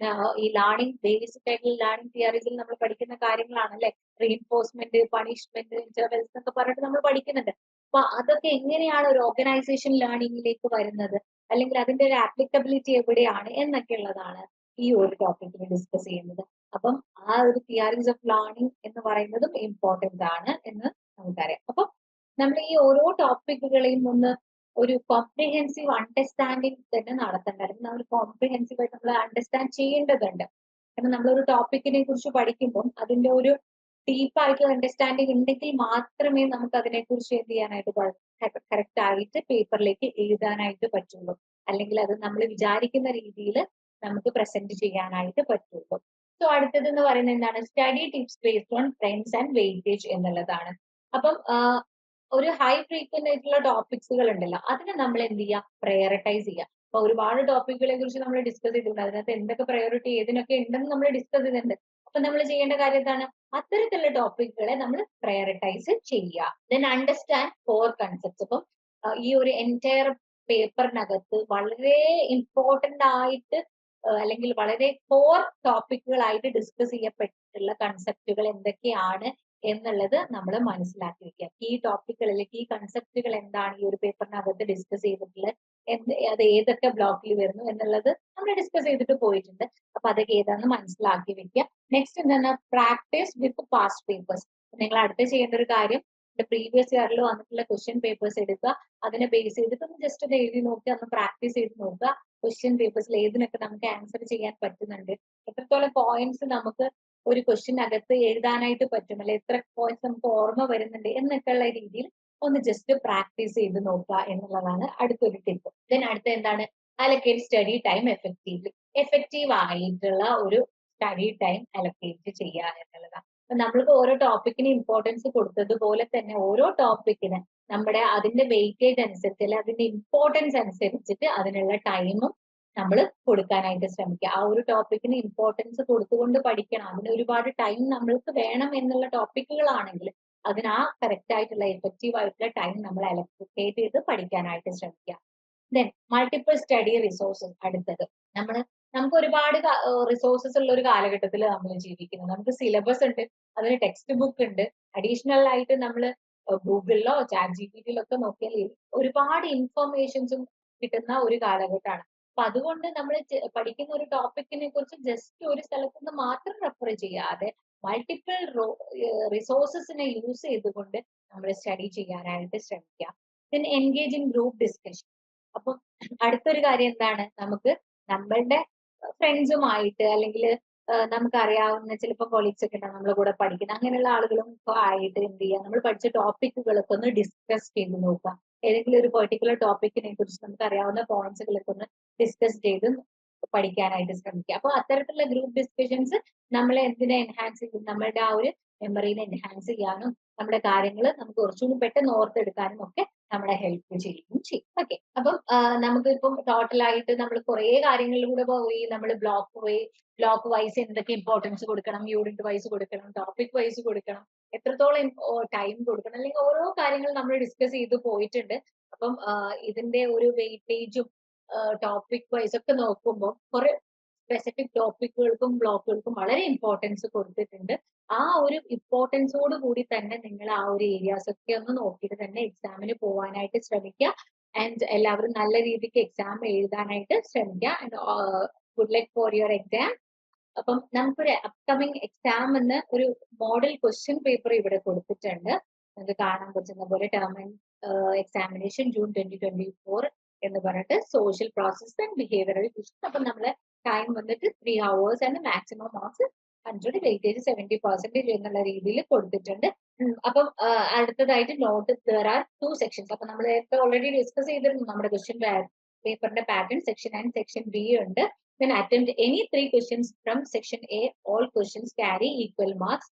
ഈ ലേണിംഗ് ബേസിക് ആയിട്ടുള്ള ലേണിംഗ് തിയറീസിൽ നമ്മൾ പഠിക്കുന്ന കാര്യങ്ങളാണ് അല്ലെ. റീഇൻഫോഴ്സ്മെന്റ്, പണിഷ്മെന്റ്, ഇന്റർവെൽസ് എന്നൊക്കെ പറഞ്ഞിട്ട് നമ്മൾ പഠിക്കുന്നുണ്ട്. അപ്പൊ അതൊക്കെ എങ്ങനെയാണ് ഒരു ഓർഗനൈസേഷൻ ലേണിംഗിലേക്ക് വരുന്നത്, അല്ലെങ്കിൽ അതിന്റെ ഒരു ആപ്ലിക്കബിലിറ്റി എവിടെയാണ് എന്നൊക്കെ ഉള്ളതാണ് ഈ ഒരു ടോപ്പിക്കിൽ ഡിസ്കസ് ചെയ്യുന്നത്. അപ്പം ആ ഒരു തിയറീസ് ഓഫ് ലേണിംഗ് എന്ന് പറയുന്നതും ഇമ്പോർട്ടന്റ് ആണ് എന്ന് നമുക്കറിയാം. അപ്പം നമ്മൾ ഈ ഓരോ ടോപ്പിക്കുകളെയും ഒന്ന് ഒരു കോംപ്രിഹെൻസീവ് അണ്ടർസ്റ്റാൻഡിങ് തന്നെ നടത്തേണ്ട, അല്ലെങ്കിൽ നമ്മൾ കോംപ്രിഹെൻസീവ് ആയിട്ട് നമ്മൾ അണ്ടർസ്റ്റാൻഡ് ചെയ്യേണ്ടതുണ്ട്. കാരണം നമ്മളൊരു ടോപ്പിക്കിനെ കുറിച്ച് പഠിക്കുമ്പോൾ അതിന്റെ ഒരു ഡീപ്പായിട്ടുള്ള അണ്ടർസ്റ്റാൻഡിങ് ഉണ്ടെങ്കിൽ മാത്രമേ നമുക്ക് അതിനെക്കുറിച്ച് എന്ത് ചെയ്യാനായിട്ട് കറക്റ്റ് ആയിട്ട് പേപ്പറിലേക്ക് എഴുതാനായിട്ട് പറ്റുള്ളൂ. അല്ലെങ്കിൽ അത് നമ്മൾ വിചാരിക്കുന്ന രീതിയിൽ നമുക്ക് പ്രസന്റ് ചെയ്യാനായിട്ട് പറ്റുള്ളൂ. സോ അടുത്തത് എന്ന് പറയുന്നത് എന്താണ്? Study tips based on trends and weightage എന്നുള്ളതാണ്. അപ്പം ഒരു ഹൈ ഫ്രീക്വന്റ് ആയിട്ടുള്ള ടോപ്പിക്സുകൾ ഉണ്ടല്ലോ, അതിനെ നമ്മൾ എന്ത് ചെയ്യുക? പ്രയോറിറ്റൈസ് ചെയ്യുക. അപ്പൊ ഒരുപാട് ടോപ്പിക്കുകളെ കുറിച്ച് നമ്മൾ ഡിസ്കസ് ചെയ്തിട്ടുണ്ട്. അതിനകത്ത് എന്തൊക്കെ പ്രയോറിറ്റി ഏതിനൊക്കെ ഉണ്ടെന്ന് നമ്മൾ ഡിസ്കസ് ചെയ്തിട്ടുണ്ട്. അപ്പൊ നമ്മൾ ചെയ്യേണ്ട കാര്യം എന്താണ്? അത്തരത്തിലുള്ള ടോപ്പിക്കുകളെ നമ്മൾ പ്രയോറിറ്റൈസ് ചെയ്യുക. Then understand core concepts. അപ്പം ഈ ഒരു എൻറ്റയർ പേപ്പറിനകത്ത് വളരെ ഇമ്പോർട്ടന്റ് ആയിട്ട് അല്ലെങ്കിൽ വളരെ കോർ ടോപ്പിക്കുകളായിട്ട് ഡിസ്കസ് ചെയ്യപ്പെട്ടിട്ടുള്ള കൺസെപ്റ്റുകൾ എന്തൊക്കെയാണ് എന്നുള്ളത് നമ്മൾ മനസ്സിലാക്കി വെക്കുക. ഈ ടോപ്പിക്കുകൾ അല്ലെങ്കിൽ ഈ കൺസെപ്റ്റുകൾ എന്താണ് ഈ ഒരു പേപ്പറിനകത്ത് ഡിസ്കസ് ചെയ്തിട്ടുള്ളത്, അത് ഏതൊക്കെ ബ്ലോക്കിൽ വരുന്നു എന്നുള്ളത് നമ്മൾ ഡിസ്കസ് ചെയ്തിട്ട് പോയിട്ടുണ്ട്. അപ്പൊ അതൊക്കെ ഏതാണെന്ന് മനസ്സിലാക്കി വെക്കുക. നെക്സ്റ്റ് എന്താണ്? പ്രാക്ടീസ് വിത്ത് പാസ്റ്റ് പേപ്പേഴ്സ്. നിങ്ങൾ അടുത്ത് ചെയ്യേണ്ട ഒരു കാര്യം, പ്രീവിയസ് ഇയറിൽ വന്നിട്ടുള്ള ക്വസ്റ്റ്യൻ പേപ്പേഴ്സ് എടുക്കുക, അതിനെ ബേസ് ചെയ്തിട്ട് ഒന്ന് ജസ്റ്റ് ഒന്ന് എഴുതി നോക്കുക, ഒന്ന് പ്രാക്ടീസ് ചെയ്ത് നോക്കുക. ക്വസ്റ്റ്യൻ പേപ്പേഴ്സിൽ ഏതിനൊക്കെ നമുക്ക് ആൻസർ ചെയ്യാൻ പറ്റുന്നുണ്ട്, എത്രത്തോളം പോയിന്റ്സ് നമുക്ക് ഒരു ക്വസ്റ്റ്യനകത്ത് എഴുതാനായിട്ട് പറ്റും, അല്ലെ എത്ര പോയിന്റ്സ് നമുക്ക് ഓർമ്മ വരുന്നുണ്ട് എന്നൊക്കെ ഉള്ള രീതിയിൽ ഒന്ന് ജസ്റ്റ് പ്രാക്ടീസ് ചെയ്ത് നോക്കുക എന്നുള്ളതാണ് അടുത്തൊരു ടിപ്പ്. ദെൻ അടുത്ത എന്താണ്? Allocate study time effectively. Effective ആയിട്ടുള്ള ഒരു സ്റ്റഡി ടൈം അലക്കേറ്റ് ചെയ്യുക എന്നുള്ളതാണ്. അപ്പൊ നമ്മൾക്ക് ഓരോ ടോപ്പിക്കിന് ഇമ്പോർട്ടൻസ് കൊടുത്തതുപോലെ തന്നെ ഓരോ ടോപ്പിക്കിന് നമ്മുടെ അതിന്റെ വെയിറ്റേജ് അനുസരിച്ച് അല്ലെ അതിന്റെ ഇമ്പോർട്ടൻസ് അനുസരിച്ചിട്ട് അതിനുള്ള ടൈമും നമ്മൾ കൊടുക്കാനായിട്ട് ശ്രമിക്കുക. ആ ഒരു ടോപ്പിക്കിന് ഇമ്പോർട്ടൻസ് കൊടുത്തുകൊണ്ട് പഠിക്കണം. അതിന് ഒരുപാട് ടൈം നമ്മൾക്ക് വേണം എന്നുള്ള ടോപ്പിക്കുകളാണെങ്കിൽ അതിന് ആ കറക്റ്റ് ആയിട്ടുള്ള എഫക്റ്റീവ് ആയിട്ടുള്ള ടൈം നമ്മൾ അലക്കേറ്റ് ചെയ്ത് പഠിക്കാനായിട്ട് ശ്രമിക്കുക. Then multiple study resources. അടുത്തത് നമ്മൾ നമുക്ക് ഒരുപാട് റിസോഴ്സസ് ഉള്ള ഒരു കാലഘട്ടത്തിൽ നമ്മൾ ജീവിക്കുന്നത്. നമുക്ക് സിലബസ് ഉണ്ട്, അതിന് ടെക്സ്റ്റ് ബുക്ക് ഉണ്ട്, അഡീഷണൽ ആയിട്ട് നമ്മൾ ഗൂഗിളിലോ ചാറ്റ് ജിപിടിയിലോ ഒക്കെ നോക്കിയാൽ ഒരുപാട് ഇൻഫർമേഷൻസും കിട്ടുന്ന ഒരു കാലഘട്ടമാണ്. അപ്പൊ അതുകൊണ്ട് നമ്മൾ പഠിക്കുന്ന ഒരു ടോപ്പിക്കിനെ കുറിച്ച് ജസ്റ്റ് ഒരു സ്ഥലത്ത് നിന്ന് മാത്രം റെഫർ ചെയ്യാതെ മൾട്ടിപ്പിൾ റിസോഴ്സസിനെ യൂസ് ചെയ്തുകൊണ്ട് നമ്മൾ സ്റ്റഡി ചെയ്യാനായിട്ട് ശ്രമിക്കുക. പിന്നെ എൻഗേജ് ഇൻ ഗ്രൂപ്പ് ഡിസ്കഷൻ. അപ്പൊ അടുത്തൊരു കാര്യം എന്താണ്, നമുക്ക് നമ്മളുടെ ഫ്രണ്ട്സുമായിട്ട് അല്ലെങ്കിൽ നമുക്കറിയാവുന്ന ചിലപ്പോൾ കൊളീഗ്സ് ഒക്കെ ഉണ്ടാവും നമ്മളെ കൂടെ പഠിക്കുന്ന അങ്ങനെയുള്ള ആളുകളും ആയിട്ട് എന്ത് ചെയ്യുക, നമ്മൾ പഠിച്ച ടോപ്പിക്കുകളൊക്കെ ഒന്ന് ഡിസ്കസ് ചെയ്ത് നോക്കുക. ഏതെങ്കിലും ഒരു പെർട്ടിക്കുലർ ടോപ്പിക്കിനെ കുറിച്ച് നമുക്ക് അറിയാവുന്ന പോയിന്റ്സുകളൊക്കെ ഒന്ന് ഡിസ്കസ് ചെയ്ത് പഠിക്കാനായിട്ട് ശ്രമിക്കുക. അപ്പൊ അത്തരത്തിലുള്ള ഗ്രൂപ്പ് ഡിസ്കഷൻസ് നമ്മളെ എന്തിനെ എൻഹാൻസ് ചെയ്യും, നമ്മളുടെ ആ ഒരു മെമ്മറീനെ എൻഹാൻസ് ചെയ്യാനും നമ്മുടെ കാര്യങ്ങൾ നമുക്ക് കുറച്ചുകൂടി പെട്ടെന്ന് ഓർത്തെടുക്കാനും ഒക്കെ നമ്മളെ ഹെൽപ്പ് ചെയ്യും. ഓക്കെ, അപ്പം നമുക്കിപ്പം ടോട്ടലായിട്ട് നമ്മൾ കുറെ കാര്യങ്ങളിലൂടെ പോയി, നമ്മൾ ബ്ലോക്ക് വൈസ് എന്തൊക്കെ ഇമ്പോർട്ടൻസ് കൊടുക്കണം, യൂണിറ്റ് വൈസ് കൊടുക്കണം, ടോപ്പിക് വൈസ് കൊടുക്കണം, എത്രത്തോളം ടൈം കൊടുക്കണം, അല്ലെങ്കിൽ ഓരോ കാര്യങ്ങൾ നമ്മൾ ഡിസ്കസ് ചെയ്ത് പോയിട്ടുണ്ട്. അപ്പം ഇതിന്റെ ഒരു വെയിറ്റേജും ടോപ്പിക് വൈസ് ഒക്കെ നോക്കുമ്പോൾ കുറെ സ്പെസിഫിക് ടോപ്പിക്കുകൾക്കും ബ്ലോക്കുകൾക്കും വളരെ ഇമ്പോർട്ടൻസ് കൊടുത്തിട്ടുണ്ട്. ആ ഒരു ഇമ്പോർട്ടൻസോട് കൂടി തന്നെ നിങ്ങൾ ആ ഒരു ഏരിയാസ് ഒക്കെ ഒന്ന് നോക്കിയിട്ട് തന്നെ എക്സാമിന് പോകാനായിട്ട് ശ്രമിക്കുക. ആൻഡ് എല്ലാവരും നല്ല രീതിക്ക് എക്സാം എഴുതാനായിട്ട് ശ്രമിക്കുക. And good luck for your exam. അപ്പം നമുക്കൊരു അപ്കമിങ് എക്സാം എന്ന് ഒരു മോഡൽ ക്വസ്റ്റ്യൻ പേപ്പർ ഇവിടെ കൊടുത്തിട്ടുണ്ട്. നമുക്ക് കാണാൻ പറ്റുന്ന പോലെ ടേം ആൻഡ് എക്സാമിനേഷൻ ജൂൺ 2024 എന്ന് പറഞ്ഞിട്ട് social process and behavioural question. അപ്പം നമ്മളെ ടൈം വന്നിട്ട് 3 hours and maximum marks 100, weightage 70% എന്നുള്ള രീതിയിൽ കൊടുത്തിട്ടുണ്ട്. അപ്പം അടുത്തതായിട്ട് നോട്ട് ദർ ആർ 2 സെക്ഷൻസ്. അപ്പൊ നമ്മൾ ഓൾറെഡി ഡിസ്കസ് ചെയ്തിരുന്നു നമ്മുടെ ക്വസ്റ്റ്യൻ പേപ്പറിന്റെ pattern. Section and section B ഉണ്ട്. Then attempt any 3 questions from section A. All questions carry equal marks.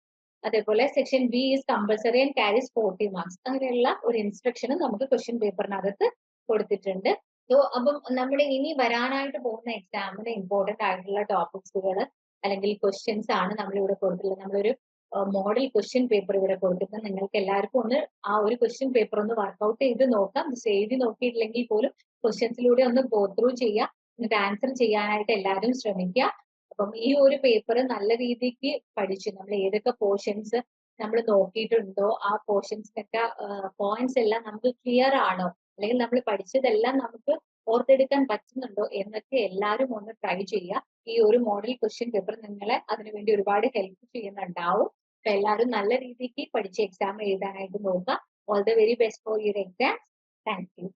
അതേപോലെ section B is compulsory and carries 40 marks. അങ്ങനെയുള്ള ഒരു ഇൻസ്ട്രക്ഷനും നമുക്ക് ക്വസ്റ്റ്യൻ പേപ്പറിനകത്ത് കൊടുത്തിട്ടുണ്ട്. സോ അപ്പം നമ്മുടെ ഇനി വരാനായിട്ട് പോകുന്ന എക്സാമിന് ഇമ്പോർട്ടന്റ് ആയിട്ടുള്ള ടോപ്പിക്സുകൾ അല്ലെങ്കിൽ ക്വസ്റ്റ്യൻസ് ആണ് നമ്മളിവിടെ കൊടുത്തിട്ടുള്ളത്. നമ്മളൊരു മോഡൽ ക്വസ്റ്റ്യൻ പേപ്പർ ഇവിടെ കൊടുത്തിട്ടുണ്ട്. നിങ്ങൾക്ക് എല്ലാവർക്കും ഒന്ന് ആ ഒരു ക്വസ്റ്റ്യൻ പേപ്പർ ഒന്ന് വർക്ക്ഔട്ട് ചെയ്ത് നോക്കാം. എഴുതി നോക്കിയിട്ടില്ലെങ്കിൽ പോലും ക്വസ്റ്റ്യൻസിലൂടെ ഒന്ന് ഗോ ത്രൂ ചെയ്യുക, എന്നിട്ട് ആൻസർ ചെയ്യാനായിട്ട് എല്ലാവരും ശ്രമിക്കുക. അപ്പം ഈ ഒരു പേപ്പർ നല്ല രീതിക്ക് പഠിച്ച് നമ്മൾ ഏതൊക്കെ പോർഷൻസ് നമ്മൾ നോക്കിയിട്ടുണ്ടോ ആ പോർഷൻസിനൊക്കെ പോയിന്റ്സ് എല്ലാം നമുക്ക് ക്ലിയർ ആണോ, അല്ലെങ്കിൽ നമ്മൾ പഠിച്ചതെല്ലാം നമുക്ക് ഓർത്തെടുക്കാൻ പറ്റുന്നുണ്ടോ എന്നൊക്കെ എല്ലാവരും ഒന്ന് ട്രൈ ചെയ്യുക. ഈ ഒരു മോഡൽ ക്വസ്റ്റ്യൻ പേപ്പർ നിങ്ങളെ അതിനുവേണ്ടി ഒരുപാട് ഹെൽപ്പ് ചെയ്യുന്നുണ്ടാവും. അപ്പൊ എല്ലാവരും നല്ല രീതിക്ക് പഠിച്ച് എക്സാം എഴുതാനായിട്ട് നോക്കുക. All the very best for your exam. Thank you.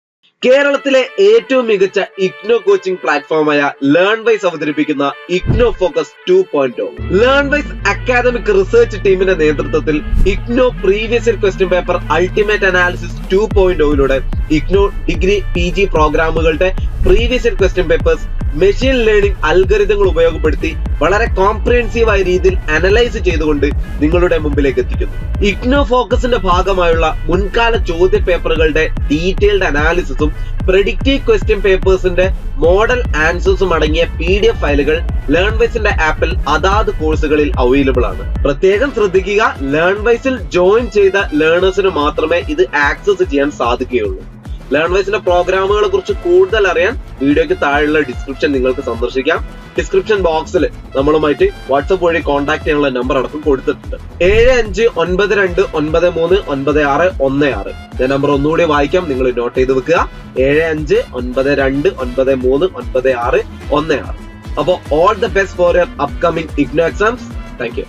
കേരളത്തിലെ ഏറ്റവും മികച്ച ഇഗ്നോ കോച്ചിംഗ് പ്ലാറ്റ്ഫോമായ ലേൺവൈസ് അവതരിപ്പിക്കുന്ന IGNOU focus 2.0. Learnwise academic research ടീമിന്റെ നേതൃത്വത്തിൽ IGNOU previous year question paper ultimate analysis 2.0 IGNOU degree PG പ്രോഗ്രാമുകളുടെ previous year question papers machine learning അൽഗരിതങ്ങൾ ഉപയോഗപ്പെടുത്തി വളരെ കോംപ്രിഹെൻസീവ് ആയ രീതിയിൽ അനലൈസ് ചെയ്തുകൊണ്ട് നിങ്ങളുടെ മുമ്പിലേക്ക് എത്തിക്കുന്നു. ഇഗ്നോ ഫോക്കസിന്റെ ഭാഗമായുള്ള മുൻകാല ചോദ്യ പേപ്പറുകളുടെ ഡീറ്റെയിൽഡ് അനാലിസിസും പ്രെഡിക്റ്റീവ് ക്വസ്റ്റ്യൻ പേപ്പേഴ്സിന്റെ മോഡൽ ആൻസേഴ്സും അടങ്ങിയ PDF ഫയലുകൾ ലേൺവൈസിന്റെ ആപ്പിൽ അതാത് കോഴ്സുകളിൽ അവൈലബിൾ ആണ്. പ്രത്യേകം ശ്രദ്ധിക്കുക, ലേൺവൈസിൽ ജോയിൻ ചെയ്ത ലേണേഴ്സിന് മാത്രമേ ഇത് ആക്സസ് ചെയ്യാൻ സാധിക്കുകയുള്ളൂ. ലേൺവൈസിന്റെ പ്രോഗ്രാമുകളെ കുറിച്ച് കൂടുതൽ അറിയാൻ വീഡിയോയ്ക്ക് താഴെയുള്ള ഡിസ്ക്രിപ്ഷൻ നിങ്ങൾക്ക് സന്ദർശിക്കാം. ഡിസ്ക്രിപ്ഷൻ ബോക്സിൽ നമ്മളുമായിട്ട് വാട്സ്ആപ്പ് വഴി കോൺടാക്ട് ചെയ്യാനുള്ള നമ്പർ അടക്കം കൊടുത്തിട്ടുണ്ട്. 7592939616. ഞാൻ നമ്പർ ഒന്നുകൂടി വായിക്കാം, നിങ്ങൾ നോട്ട് ചെയ്ത് വെക്കുക. 7592939616. അപ്പോൾ all the best for your upcoming IGNOU exams. Thank U.